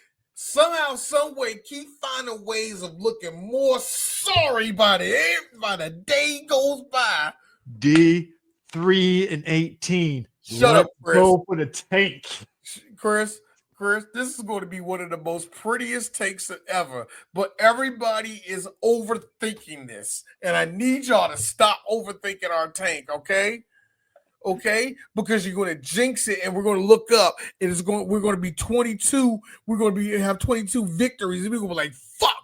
keep finding ways of looking more sorry by the day goes by. D 3-18. Shut up, Chris. Go for the tank. Chris, Chris, this is going to be one of the most prettiest takes ever, but everybody is overthinking this, and I need y'all to stop overthinking our tank, okay? Okay, because you're going to jinx it, and we're going to look up. We're going to be 22. We're going to have 22 victories, and we're going to be like, "Fuck."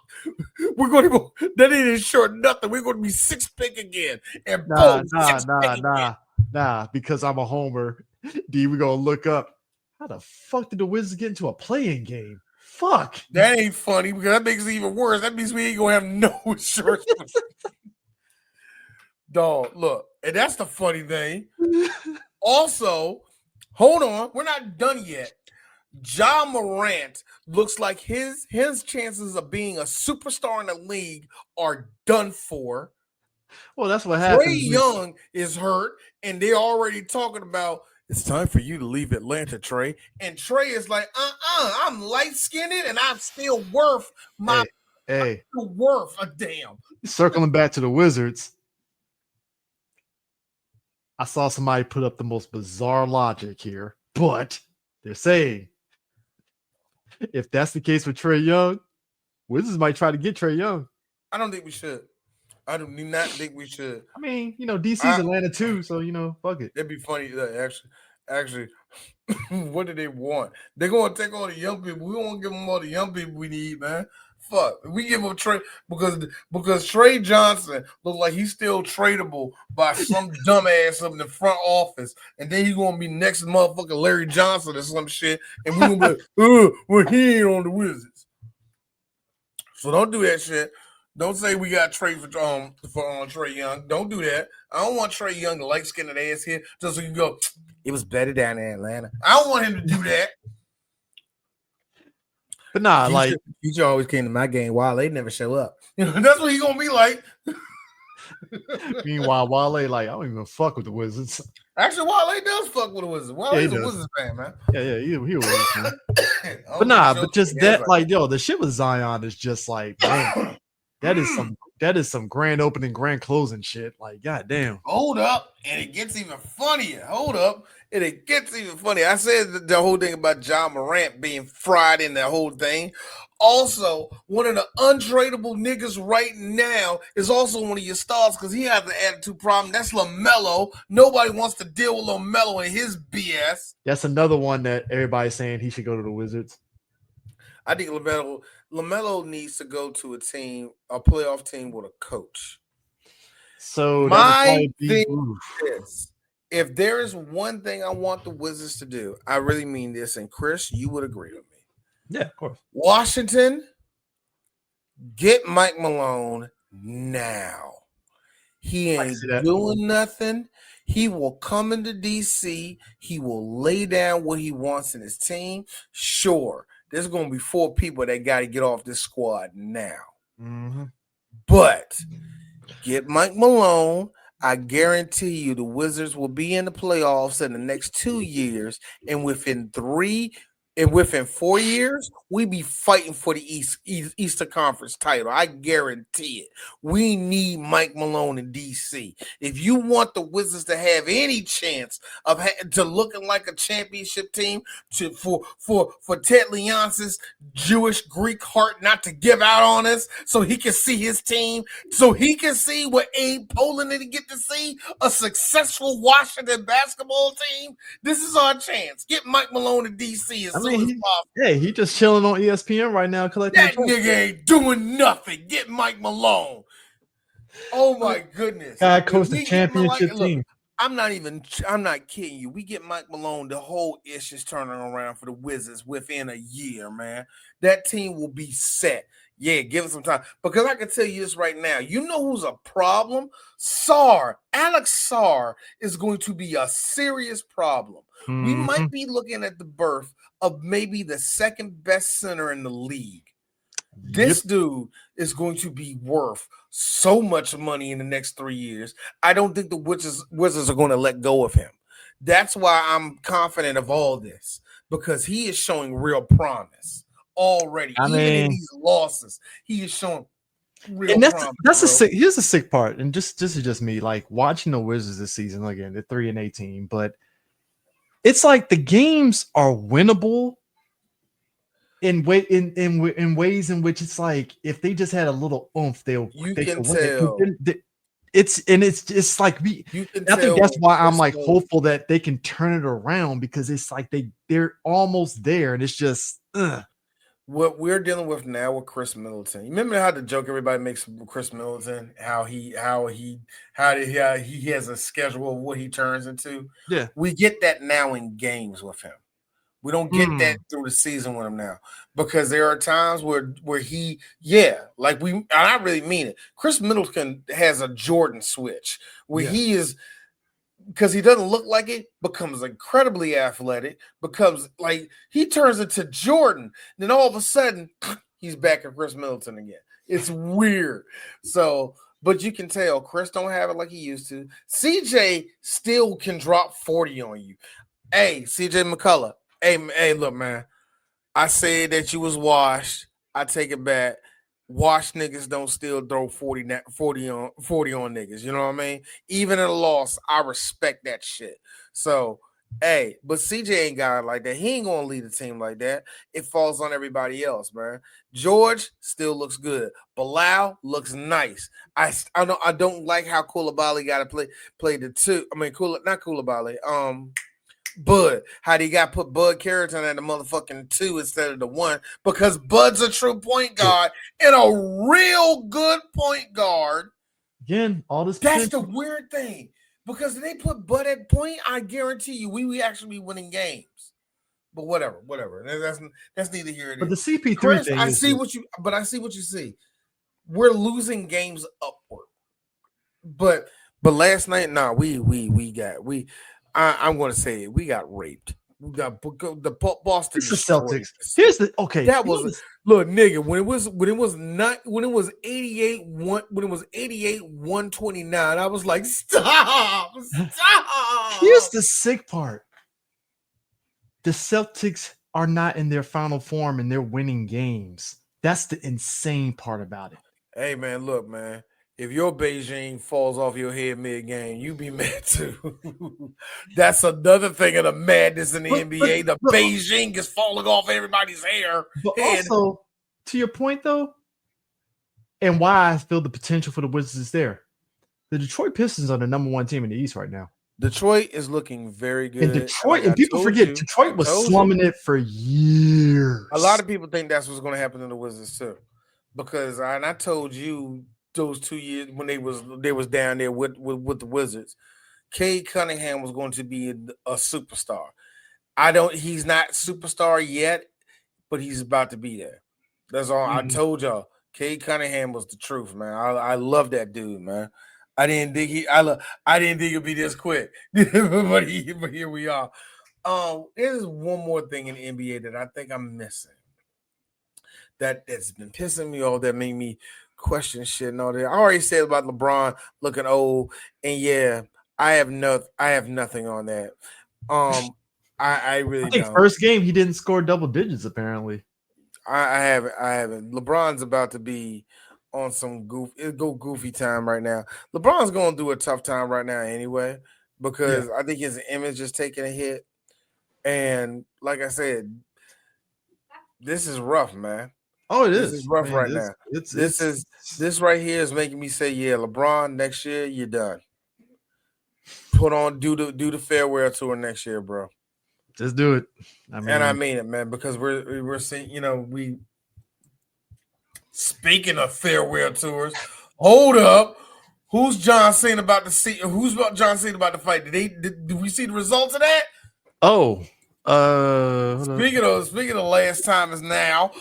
We're going to go. That ain't short nothing. We're going to be 6-pick again, and boom, 6-pick again. Nah. Because I'm a homer. D, we're gonna look up. How the fuck did the Wizards get into a playing game? Fuck. That ain't funny because that makes it even worse. That means we ain't gonna have no insurance. Dog, look, and that's the funny thing. Also, hold on, we're not done yet. Ja Morant looks like his chances of being a superstar in the league are done for. Well, that's what happens. Trae Young is hurt, and they're already talking about it's time for you to leave Atlanta, Trae. And Trae is like, I'm light-skinned and I'm still worth my worth a damn. Circling back to the Wizards, I saw somebody put up the most bizarre logic here, but they're saying if that's the case with Trae Young, Wizards might try to get Trae Young. I don't think we should. I do not think we should. I mean, DC's Atlanta too, so fuck it. It'd be funny. Actually, what do they want? They're gonna take all the young people. We won't give them all the young people we need, man. Fuck. We give them Trae because Trae Johnson looks like he's still tradable by some dumbass up in the front office, and then he's gonna be next to motherfucking Larry Johnson or some shit, and we're gonna be like, well, he ain't on the Wizards. So don't do that shit. Don't say we got Trae for Trae Young. Don't do that. I don't want Trae Young to light-skinned ass here just so you can go, it was better down in Atlanta. I don't want him to do that. But nah, Future always came to my game while they never show up. That's what he's gonna be like. Meanwhile, Wale, I don't even fuck with the Wizards. Actually, Wale does fuck with the Wizards. Wale's a Wizards fan, man. Yeah, he was. But just that, the shit with Zion is just like, man, that is some grand opening, grand closing shit. Like, goddamn. Hold up, and it gets even funnier. Hold up, and it gets even funnier. I said the whole thing about Ja Morant being fried in that whole thing. Also, one of the untradeable niggas right now is also one of your stars because he has an attitude problem. That's LaMelo. Nobody wants to deal with LaMelo and his BS. That's another one that everybody's saying he should go to the Wizards. I think LaMelo needs to go to a playoff team with a coach. So my thing is, if there is one thing I want the Wizards to do, I really mean this, and Chris, you would agree with me. Yeah, of course. Washington, get Mike Malone now. He ain't doing nothing. He will come into DC. He will lay down what he wants in his team. Sure, there's going to be 4 people that got to get off this squad now. Mm-hmm. But get Mike Malone. I guarantee you the Wizards will be in the playoffs in the next 2 years, and within 4 years, we be fighting for the Eastern Conference title. I guarantee it. We need Mike Malone in DC. If you want the Wizards to have any chance of to looking like a championship team, for Ted Leonsis' Jewish Greek heart not to give out on us, so he can see his team, so he can see what Abe Poland didn't get to see, a successful Washington basketball team. This is our chance. Get Mike Malone in DC as soon as possible. Hey, he just chilling on ESPN right now. That nigga ain't doing nothing. Get Mike Malone. Oh my goodness. Guy coached the championship team. I'm not kidding you. We get Mike Malone, the whole ish is turning around for the Wizards within a year, man. That team will be set. Yeah, give it some time. Because I can tell you this right now. You know who's a problem? Alex Sarr is going to be a serious problem. Mm-hmm. We might be looking at the birth of maybe the second best center in the league. This dude is going to be worth so much money in the next 3 years. I don't think the Wizards are going to let go of him. That's why I'm confident of all this, because he is showing real promise already. In these losses, he is showing real promise. Here's the sick part, and this is just me, like watching the Wizards this season. Again, they're 3-18, but it's like the games are winnable, in ways in which it's like if they just had a little oomph, they could win it. 'Cause then it's like You can I think tell that's why I'm like Chris hopeful that they can turn it around because it's like they're almost there and it's just what we're dealing with now with Chris Middleton. You remember how the joke everybody makes with Chris Middleton, how he has a schedule of what he turns into. yeah. We get that now in games with him. We don't get that through the season with him now because there are times where he, like and I really mean it. Chris Middleton has a Jordan switch where he is, because he doesn't look like it, becomes incredibly athletic, becomes like he turns into Jordan. Then all of a sudden, he's back at Chris Middleton again. It's weird. So, but you can tell Chris don't have it like he used to. CJ still can drop 40 on you. Hey, CJ McCullough. Hey, look, man. I said that you was washed. I take it back. Washed niggas don't still throw 40 on niggas. You know what I mean? Even in a loss, I respect that shit. So, hey, but CJ ain't got it like that. He ain't gonna lead a team like that. It falls on everybody else, man. George still looks good. Bilal looks nice. I don't like how Koulibaly got to play the two. I mean, not Koulibaly. Bud, how they got put Bud Carrington at the motherfucking 2 instead of the 1 because Bud's a true point guard and a real good point guard. Again, all this. That's the weird thing because if they put Bud at point, I guarantee you we actually be winning games. But whatever. That's neither here nor there. But the CP3 Chris, thing I see what you see. We're losing games upward. But last night, I'm going to say it. We got raped. We got the Boston. It's the Celtics. Here's the okay. That was look, nigga. When it was 88 129. I was like, stop. Here's the sick part. The Celtics are not in their final form and they're winning games. That's the insane part about it. Hey man, look, man. If your Beijing falls off your head mid-game, you be mad too. That's another thing of the madness in the NBA. The Beijing is falling off everybody's hair. But also, to your point though, and why I feel the potential for the Wizards is there. The Detroit Pistons are the number 1 team in the East right now. Detroit is looking very good. And Detroit, and people forget, Detroit was slumming it for years. A lot of people think that's what's going to happen to the Wizards too. Because I told you those 2 years when they was down there with the Wizards, Cade Cunningham was going to be a superstar. He's not superstar yet, but he's about to be there. That's all. I told y'all. Cade Cunningham was the truth, man. I love that dude, man. I didn't think it'd be this quick, but here we are. There's one more thing in the NBA that I think I'm missing. That's been pissing me off. That made me question shit and all that. I already said about LeBron looking old, and yeah, I have nothing on that. I really think don't. First game he didn't score double digits apparently. I haven't. LeBron's about to be on some goofy time right now. LeBron's going to do a tough time right now anyway because I think his image is taking a hit, and like I said, this is rough, man. Oh, this is rough right now. This right here is making me say, yeah, LeBron, next year you're done. Do the farewell tour next year, bro. Just do it. I mean it, man, because we're seeing, we. Speaking of farewell tours, hold up. Who's John Cena about to see? Who's John Cena about to fight? Did we see the results of that? Oh, speaking of last time is now.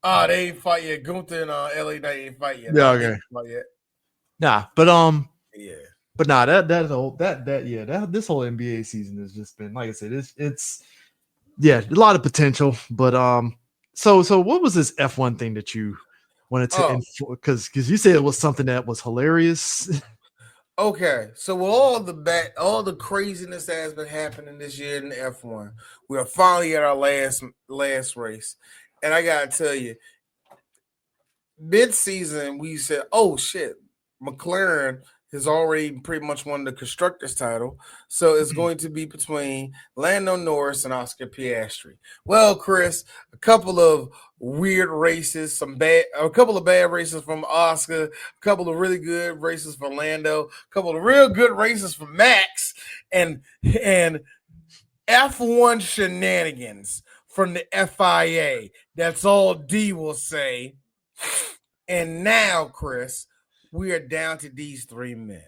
They ain't fight yet. Gunther and LA Knight ain't fight yet. Yeah, okay. Fight yet. Nah, but yeah. But nah, this whole NBA season has just been, like I said, it's a lot of potential. But so what was this F1 thing that you wanted to because you said it was something that was hilarious. Okay, so with all the craziness that has been happening this year in the F1, we are finally at our last race, and I gotta tell you, mid-season we said, "Oh shit, McLaren has already pretty much won the constructors title. So it's going to be between Lando Norris and Oscar Piastri. Well, Chris, a couple of weird races, a couple of bad races from Oscar, a couple of really good races for Lando, a couple of real good races for Max, and F1 shenanigans from the FIA. That's all D will say. And now, Chris, we are down to these three men.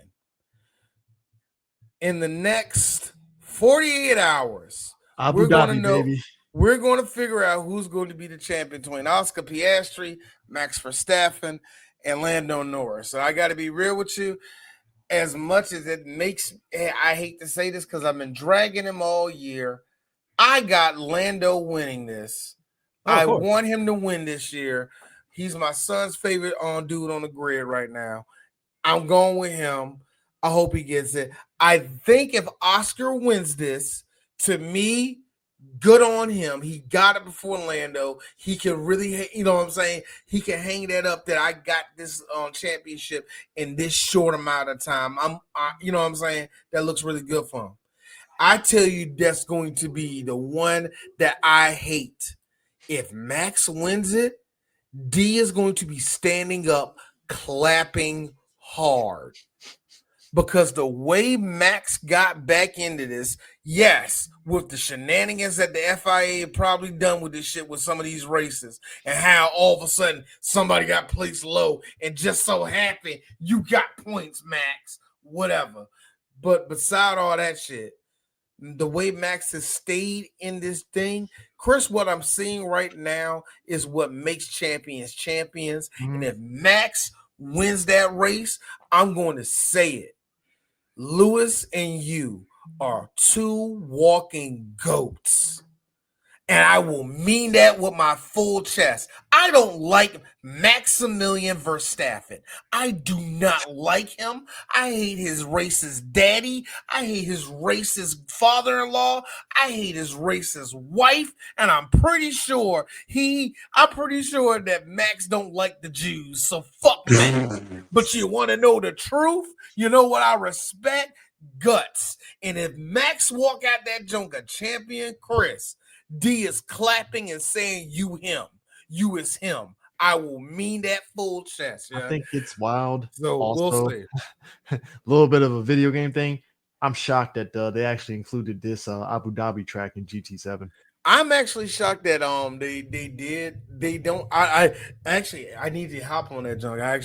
In the next 48 hours, Abu Dhabi, baby. We're going to figure out who's going to be the champion between Oscar Piastri, Max Verstappen, and Lando Norris. So I got to be real with you. As much as it makes, I hate to say this because I've been dragging him all year. I got Lando winning this. I want him to win this year. He's my son's favorite dude on the grid right now. I'm going with him. I hope he gets it. I think if Oscar wins this, to me, good on him. He got it before Lando. He can really, you know what I'm saying? He can hang that up that I got this championship in this short amount of time. You know what I'm saying? That looks really good for him. I tell you, that's going to be the one that I hate. If Max wins it, D is going to be standing up, clapping hard. Because the way Max got back into this, yes, with the shenanigans that the FIA probably done with this shit with some of these races, and how all of a sudden somebody got placed low and just so happened you got points, Max, whatever. But beside all that shit, the way Max has stayed in this thing, Chris, what I'm seeing right now is what makes champions champions. Mm-hmm. And if Max wins that race, I'm going to say it. Lewis and you are two walking goats. And I will mean that with my full chest. I don't like Maximilian Verstappen. I do not like him. I hate his racist daddy. I hate his racist father-in-law. I hate his racist wife. And I'm pretty sure that Max don't like the Jews. So fuck Max. But you want to know the truth? You know what I respect? Guts. And if Max walk out that junk a champion, Chris, D is clapping and saying, you him. You is him. I will mean that full chest. Yeah? I think it's wild. So also, we'll see. A little bit of a video game thing. I'm shocked that they actually included this Abu Dhabi track in GT7. I'm actually shocked that they don't. I need to hop on that junk. I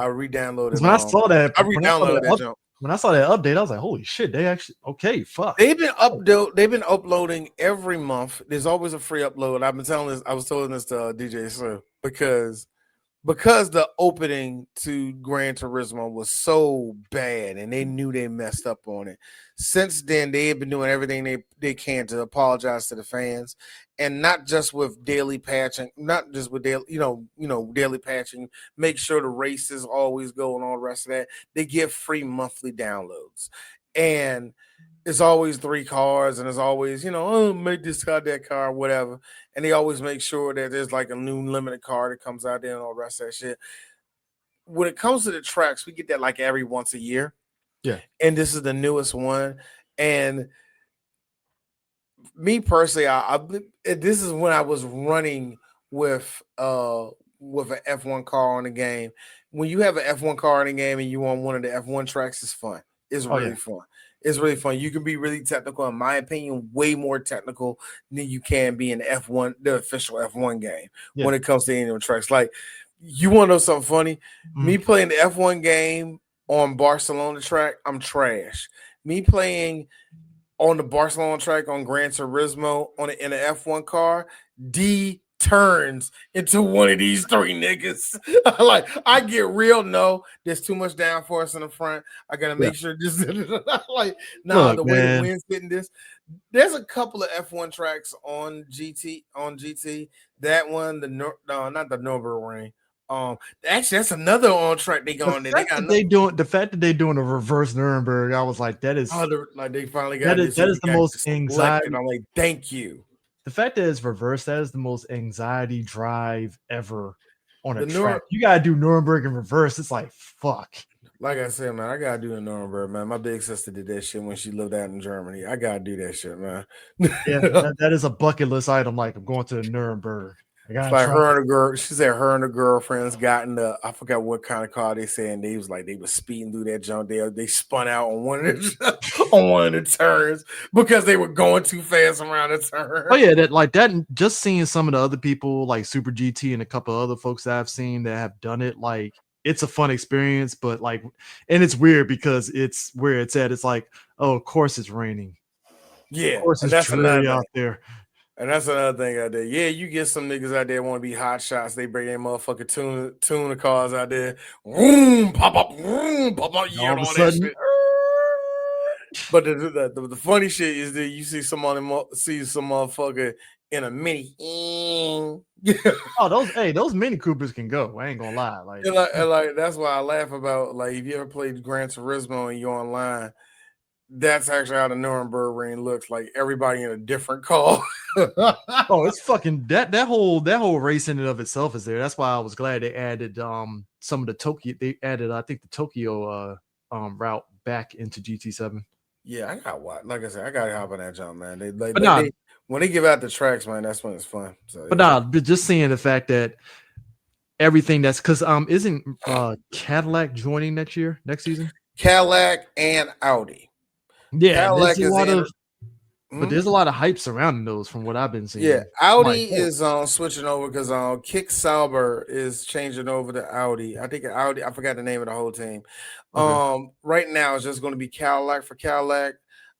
re-downloaded. When I saw that, I re-downloaded that junk. When I saw that update, I was like, "Holy shit!" They actually fuck. They've been uploading every month. There's always a free upload. I was telling this to DJ Sir because the opening to Gran Turismo was so bad and they knew they messed up on it. Since then, they have been doing everything they can to apologize to the fans, and not just with daily patching, not just with daily, daily patching. Make sure the races always go and all the rest of that. They give free monthly downloads, and it's always 3 cars, and it's always, make this car, that car, whatever. And they always make sure that there's like a new limited car that comes out there and all the rest of that shit. When it comes to the tracks, we get that like every once a year. Yeah. And this is the newest one. And me personally, this is when I was running with an F1 car on the game. When you have an F1 car in the game and you on one of the F1 tracks, it's fun. It's really fun. It's really fun. You can be really technical, in my opinion, way more technical than you can be in the official F1 game when it comes to any of the tracks. Like, you want to know something funny? Me playing the F1 game on Barcelona track, I'm trash. Me playing on the Barcelona track on Gran Turismo in an F1 car, D turns into one of these 3 niggas. Like, I get real. No, there's too much downforce in the front. I gotta make sure this like the way the wind's hitting this. There's a couple of F1 tracks on GT. That one, not the Nürburgring. Actually, that's another on track they going there. The fact that they doing a reverse Nuremberg, I was like, that is they finally got that is the most anxiety. I'm like, thank you. The fact that it's reversed, that is the most anxiety drive ever on a track. You gotta do Nuremberg in reverse. It's like, fuck. Like I said, man, I gotta do the Nuremberg, man. My big sister did that shit when she lived out in Germany. I gotta do that shit, man. Yeah, that is a bucket list item. Like, I'm going to the Nuremberg. I It's gotta like try. her and her girl. She said her and her girlfriends got in the. I forgot what kind of car they said, and they was like they was speeding through that junk. They spun out on one of the on one of the turns because they were going too fast around the turn. Oh yeah, that. And just seeing some of the other people like Super GT and a couple other folks that I've seen that have done it, like it's a fun experience. But like, and it's weird because it's where it's at. It's like, oh, of course it's raining. Yeah, Of course and it's that's another dreary thing. out there. And that's another thing out there. Yeah, you get some niggas out there want to be hot shots. They bring their motherfucking tuna cars out there. Vroom, pop up, And you all and of a all that sudden, shit. But the funny shit is that you see some motherfucker in a mini. oh, those Mini Coopers can go. I ain't gonna lie. Like, and like that's why I laugh about like if you ever played Gran Turismo and you're online, that's actually how the Nuremberg ring looks like. Everybody in a different car. oh, it's fucking that whole race in and of itself is there. That's why I was glad they added some of the Tokyo. They added, I think, the Tokyo route back into GT7. Yeah, I got what. Like I said, I gotta hop on that jump, man. But When they give out the tracks, man, that's when it's fun. So but yeah. but just seeing the fact that everything that's because isn't Cadillac joining next season? Cadillac and Audi. Yeah, Cadillac is but there's a lot of hype surrounding those from what I've been seeing. Yeah, I'm Audi like, is switching over because Kick Sauber is changing over to Audi. I think Audi, I forgot the name of the whole team. okay. Right now it's just going to be Cadillac for Cadillac.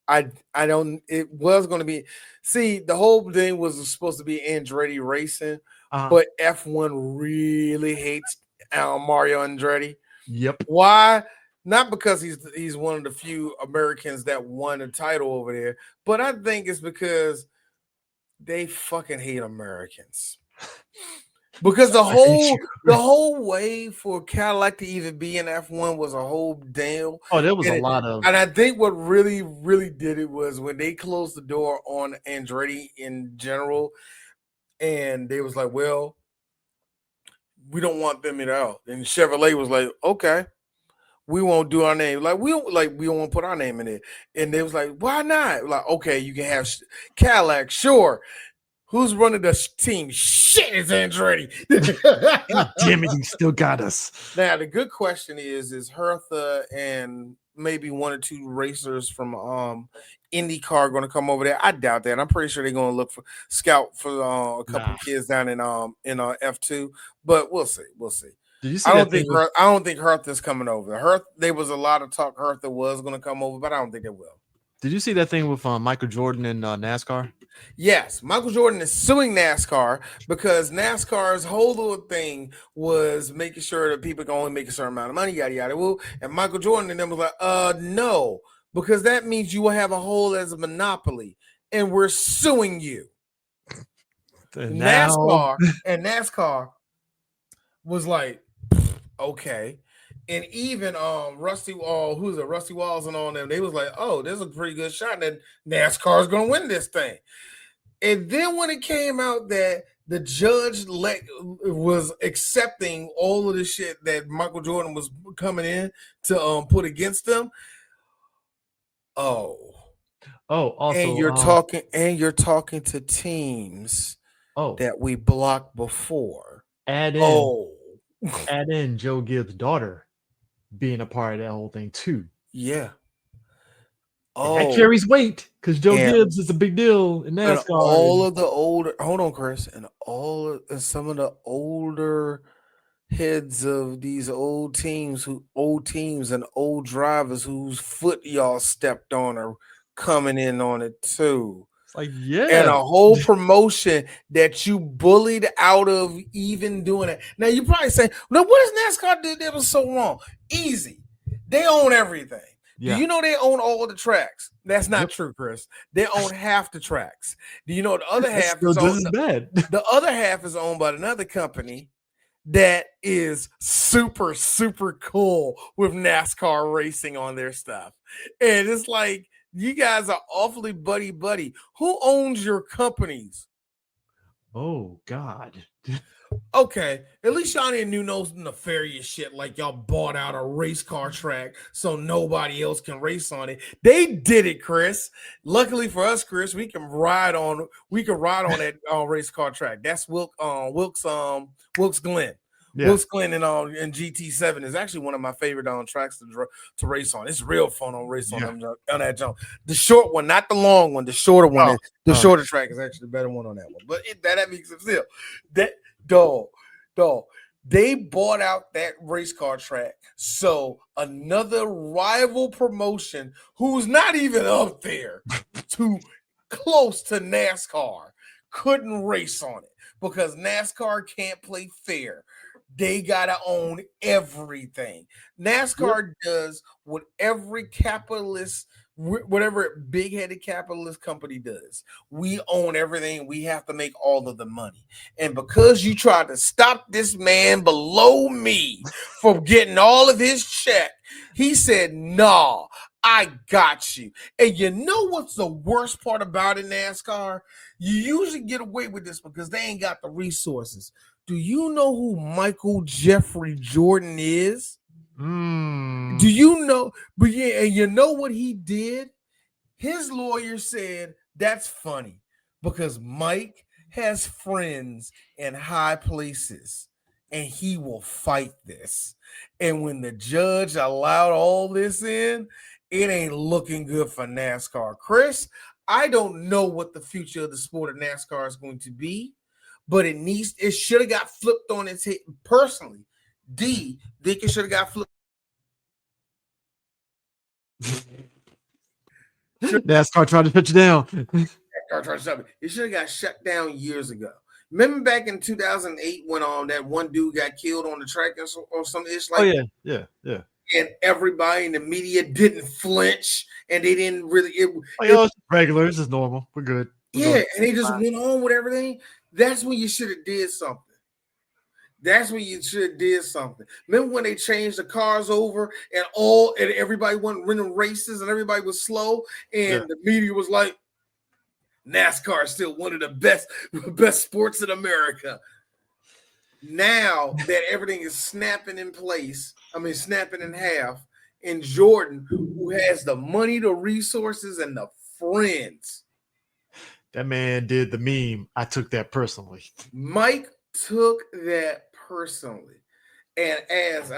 I don't it was going to be the whole thing was supposed to be Andretti Racing, but F1 really hates Mario Andretti. Yep. Why? Not because he's one of the few Americans that won a title over there, but I think it's because they fucking hate Americans. Because the whole way for Cadillac to even be in F1 was a whole deal. Oh, there was a lot of, and I think what really, really did it was when they closed the door on Andretti in general, and they was like, well, we don't want them at all. And Chevrolet was like, okay, we won't do our name. Like we don't want to put our name in it. And they was like, why not? Like, okay, you can have Cadillac, sure. Who's running the team? Shit, it's Andretti. damn it, he still got us. Now the good question is Hertha and maybe one or two racers from IndyCar going to come over there? I doubt that. I'm pretty sure they're going to look for scout for a couple of kids down in F2, but we'll see. We'll see. Did you see I don't think Hertha's coming over. There was a lot of talk Hertha was going to come over, but I don't think they will. Did you see that thing with Michael Jordan and NASCAR? Yes, Michael Jordan is suing NASCAR because NASCAR's whole little thing was making sure that people can only make a certain amount of money, yada yada. Woo. And Michael Jordan and them was like, no, because that means you will have a whole as a monopoly, and we're suing you. NASCAR was like, okay. And even Rusty Walls and all them, they was like, oh, there's a pretty good shot that NASCAR is gonna win this thing. And then when it came out that the judge was accepting all of the shit that Michael Jordan was coming in to put against them. Also, and you're talking to teams that we blocked before. Add in Joe Gibbs' daughter being a part of that whole thing too. Yeah. That carries weight because Joe Gibbs is a big deal in NASCAR. And some of the older heads of these old teams and old drivers whose foot y'all stepped on are coming in on it too. It's like, yeah. And a whole promotion that you bullied out of even doing it. Now you probably say, now what does NASCAR do that was so wrong? Easy. They own everything. Yeah. Do you know they own all the tracks? That's not true, Chris. They own half the tracks. Do you know the other half is owned? The other half is owned by another company that is super, super cool with NASCAR racing on their stuff. And it's like, you guys are awfully buddy. Who owns your companies? Oh, God. Okay, at least y'all didn't do no nefarious shit like y'all bought out a race car track so nobody else can race on it. They did it, Chris. Luckily for us, Chris, we can ride on that race car track. That's Wilkes Glen. Yeah. Wilkes Glen in GT7 is actually one of my favorite tracks to race on. It's real fun on race on that jump. The short one, not the long one, the shorter one. The shorter track is actually the better one on that one. But that makes it still that. Dog, they bought out that race car track so another rival promotion who's not even up there too close to NASCAR couldn't race on it because NASCAR can't play fair. They gotta own everything. NASCAR does what every capitalist, whatever big-headed capitalist company does. We own everything. We have to make all of the money. And because you tried to stop this man below me from getting all of his check, he said, "Nah, I got you." And you know what's the worst part about it, NASCAR? You usually get away with this because they ain't got the resources. Do you know who Michael Jeffrey Jordan is? Do you know? But yeah, and you know what he did? His lawyer said that's funny because Mike has friends in high places and he will fight this. And when the judge allowed all this in, it ain't looking good for NASCAR. Chris, I don't know what the future of the sport of NASCAR is going to be, but it should have got flipped on its head. Personally, think it should have got flipped. NASCAR tried to shut you down. It should have got shut down years ago. Remember back in 2008 when that one dude got killed on the track or some ish like yeah. And everybody in the media didn't flinch and they didn't really. It's regular. It's just normal. We're good. And they just went on with everything. That's when you should have did something. Remember when they changed the cars over and everybody went running races and everybody was slow and the media was like, NASCAR is still one of the best sports in America. Now that everything is snapping in half, and Jordan, who has the money, the resources, and the friends. That man did the meme. I took that personally. Mike took that personally. And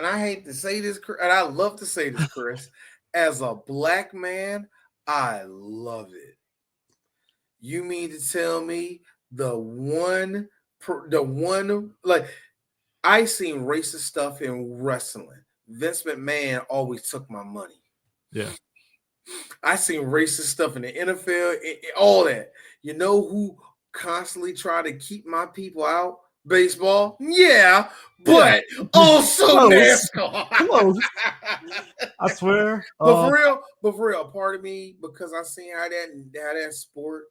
I hate to say this, and I love to say this, Chris, as a black man, I love it. You mean to tell me like I seen racist stuff in wrestling. Vince McMahon always took my money. Yeah. I seen racist stuff in the NFL, all that. You know who constantly try to keep my people out? Baseball, but also NASCAR. Close. I swear. But for real, part of me, because I seen how that sport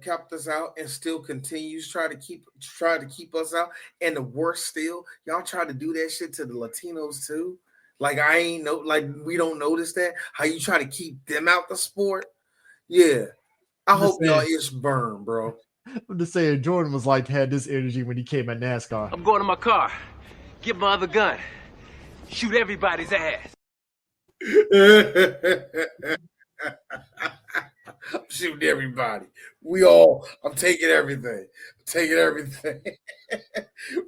kept us out and still continues try to keep us out. And the worst still, y'all try to do that shit to the Latinos too. Like we don't notice that how you try to keep them out the sport. Yeah, I hope y'all ish burn, bro. I'm just saying, Jordan had this energy when he came at NASCAR. I'm going to my car, get my other gun, shoot everybody's ass. I'm shooting everybody. I'm taking everything.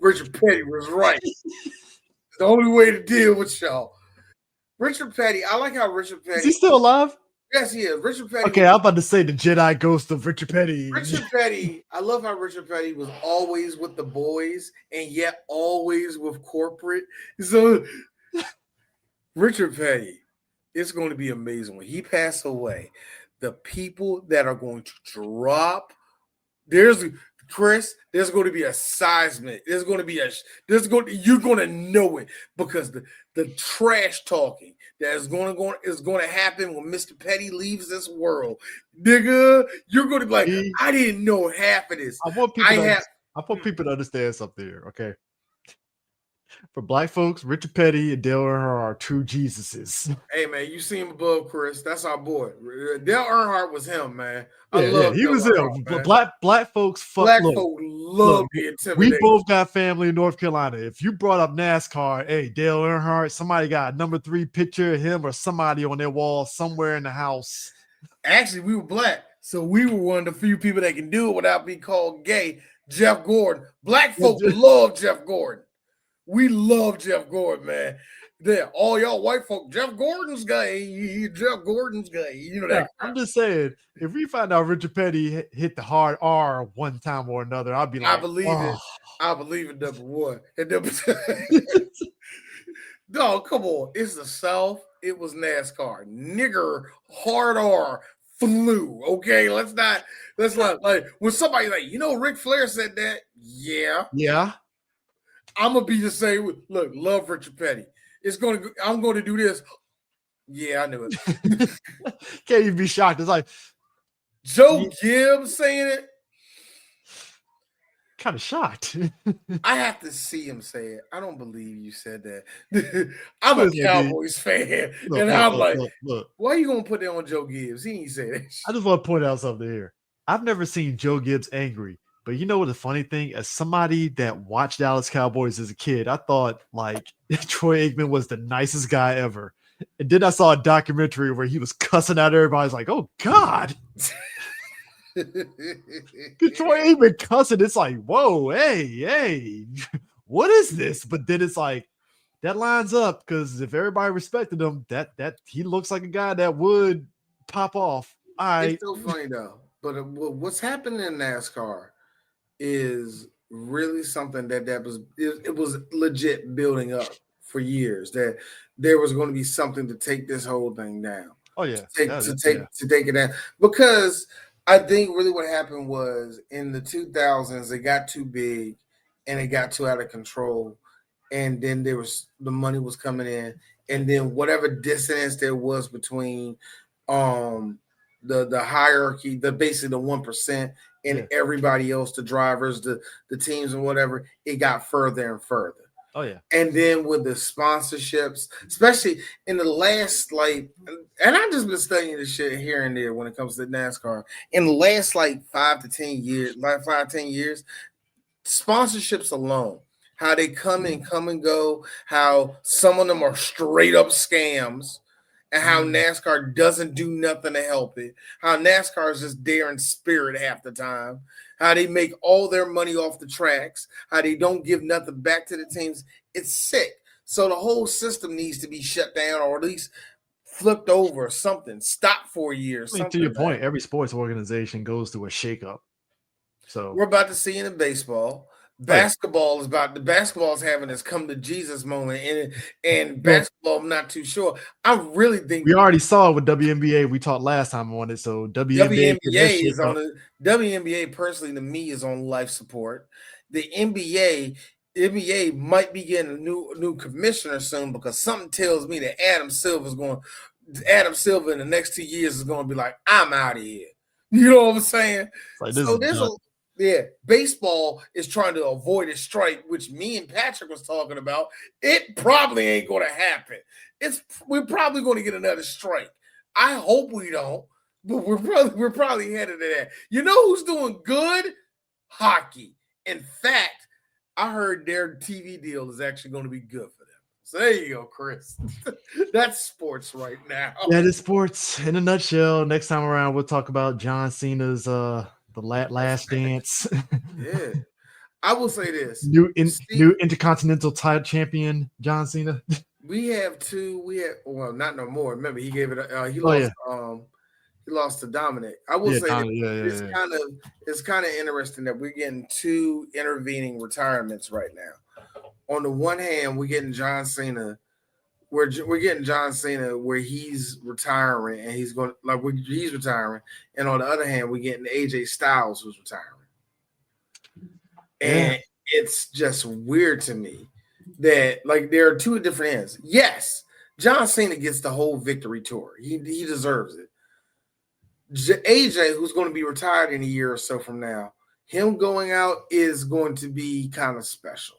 Richard Petty was right. The only way to deal with y'all. Richard Petty, I like how Richard Petty. Is he still alive? Yes, he is. Richard Petty. Okay, I'm about to say the Jedi ghost of Richard Petty. Richard Petty, I love how Richard Petty was always with the boys and yet always with corporate. So, Richard Petty, it's going to be amazing when he passed away. The people that are going to drop, there's going to be a seismic. You're going to know it because the trash talking that is going to happen when Mr. Petty leaves this world, nigga. You're going to be like, I didn't know half of this. I want people to understand something here, okay? For black folks, Richard Petty and Dale Earnhardt are true Jesuses. Hey man, you see him above Chris. That's our boy. Dale Earnhardt was him, man. I Yeah, love he Dale was Earnhardt, there. man. Black folks Black look, folk love the we intimidation. both got family in North Carolina. If you brought up NASCAR, hey, Dale Earnhardt, somebody got a number 3 picture of him or somebody on their wall somewhere in the house. Actually, we were black, so we were one of the few people that can do it without being called gay. Jeff Gordon. Black folk love Jeff Gordon. We love Jeff Gordon, man. There, all y'all white folk, Jeff Gordon's gay. Jeff Gordon's gay. You know that. Yeah, I'm just saying, if we find out Richard Petty hit the hard R one time or another, I'd be like, I believe it. I believe it, number one. And number two, no, come on. It's the South. It was NASCAR. Nigger, hard R, flew. Okay, let's not like when somebody like, Ric Flair said that. Yeah. I'm gonna be the same. Look, love Richard Petty. I'm going to do this. Yeah, I knew it. Can't even be shocked. It's like Joe Gibbs saying it. Kind of shocked. I have to see him say it. I don't believe you said that. I'm a Cowboys fan, and I'm like, why are you gonna put that on Joe Gibbs? He ain't say that. I just want to point out something here. I've never seen Joe Gibbs angry. But you know what the funny thing? As somebody that watched Dallas Cowboys as a kid, I thought like Troy Aikman was the nicest guy ever. And then I saw a documentary where he was cussing out everybody. I was like, oh God. Troy Aikman cussing. It's like, whoa, hey, what is this? But then it's like, that lines up because if everybody respected him, that he looks like a guy that would pop off. All right. It's so funny though. But what's happening in NASCAR is really something that was legit building up for years, that there was going to be something to take this whole thing down. Oh yeah. To take it down. Because I think really what happened was in the 2000s, it got too big and it got too out of control. And then the money was coming in. And then whatever dissonance there was between the hierarchy, basically the 1%, and everybody else, the drivers, the teams and whatever, it got further and further. Oh, yeah. And then with the sponsorships, especially in the last, and I've just been studying this shit here and there when it comes to NASCAR. In the last, 5 to 10 years, sponsorships alone, how they come and go, how some of them are straight up scams, and how NASCAR doesn't do nothing to help it. How NASCAR is just there in spirit half the time. How they make all their money off the tracks. How they don't give nothing back to the teams. It's sick. So the whole system needs to be shut down or at least flipped over or something. Stop for a year. To your point, every sports organization goes through a shakeup. So we're about to see it in baseball. Basketball is having this come to Jesus moment, and basketball, I'm not too sure. I really think we already saw it with WNBA. We talked last time on it. So WNBA is on the WNBA. Personally, to me, is on life support. The NBA might be getting a new commissioner soon because something tells me that Adam Silver in the next 2 years is going to be like, I'm out of here. You know what I'm saying? Baseball is trying to avoid a strike, which me and Patrick was talking about. It probably ain't going to happen. We're probably going to get another strike. I hope we don't, but we're probably headed to that. You know who's doing good? Hockey. In fact, I heard their TV deal is actually going to be good for them. So there you go, Chris. That's sports right now. That is sports in a nutshell. Next time around, we'll talk about John Cena's the last dance. Yeah. I will say this. New Intercontinental title champion, John Cena. We have not no more. Remember, he gave it he lost to Dominic. I will say it's kind of interesting that we're getting 2 intervening retirements right now. On the one hand, we're getting John Cena. We're getting John Cena where he's retiring and he's retiring, and on the other hand, we're getting AJ Styles who's retiring, and it's just weird to me that there are 2 different ends. Yes, John Cena gets the whole victory tour; he deserves it. AJ, who's going to be retired in a year or so from now, him going out is going to be kind of special.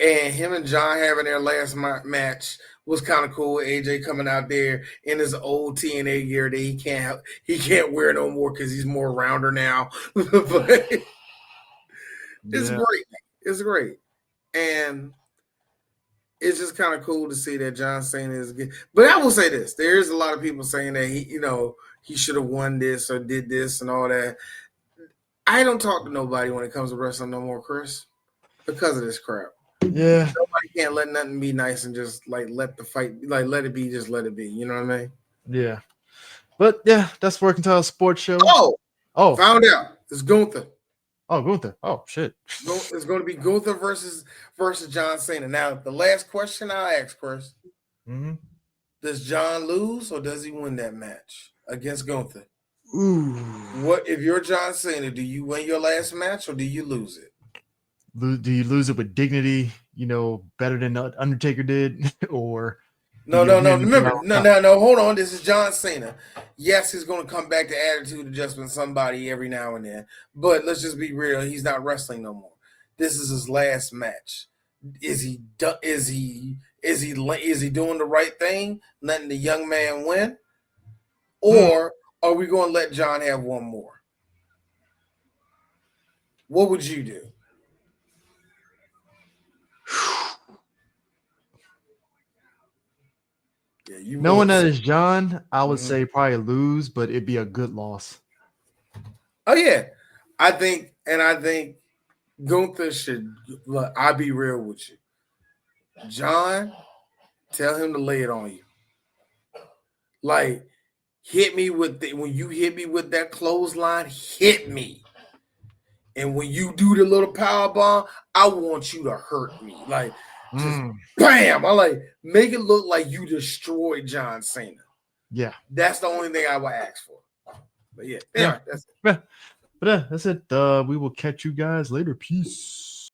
And him and John having their last match was kind of cool. AJ coming out there in his old TNA gear that he can't wear no more because he's more rounder now. But it's great. It's great. And it's just kind of cool to see that John Cena is good. But I will say this: there is a lot of people saying that he should have won this or did this and all that. I don't talk to nobody when it comes to wrestling no more, Chris, because of this crap. Yeah. Nobody can't let nothing be nice and just like let the fight, like let it be, just let it be. You know what I mean? Yeah. But yeah, that's Working Title Sports Show. Oh, found out. It's Gunther. Oh, Gunther. Oh, shit. It's going to be Gunther versus John Cena. Now, the last question I'll ask, Chris. Mm-hmm. Does John lose or does he win that match against Gunther? Ooh. What if you're John Cena? Do you win your last match or do you lose it? Do you lose it with dignity? Better than Undertaker did, or no. Remember, no. Hold on. This is John Cena. Yes, he's going to come back to attitude adjustment somebody every now and then, but let's just be real. He's not wrestling no more. This is his last match. Is he doing the right thing, letting the young man win, or are we going to let John have one more? What would you do? Yeah, knowing that it's John, I would say probably lose, but it'd be a good loss. Oh yeah, I think Gunther should. Look, I'll be real with you, John. Tell him to lay it on you. Like, hit me when you hit me with that clothesline, hit me. And when you do the little power bomb, I want you to hurt me. Like, just bam. I like make it look like you destroyed John Cena. Yeah. That's the only thing I would ask for. But yeah. That's it. But that's it. We will catch you guys later. Peace.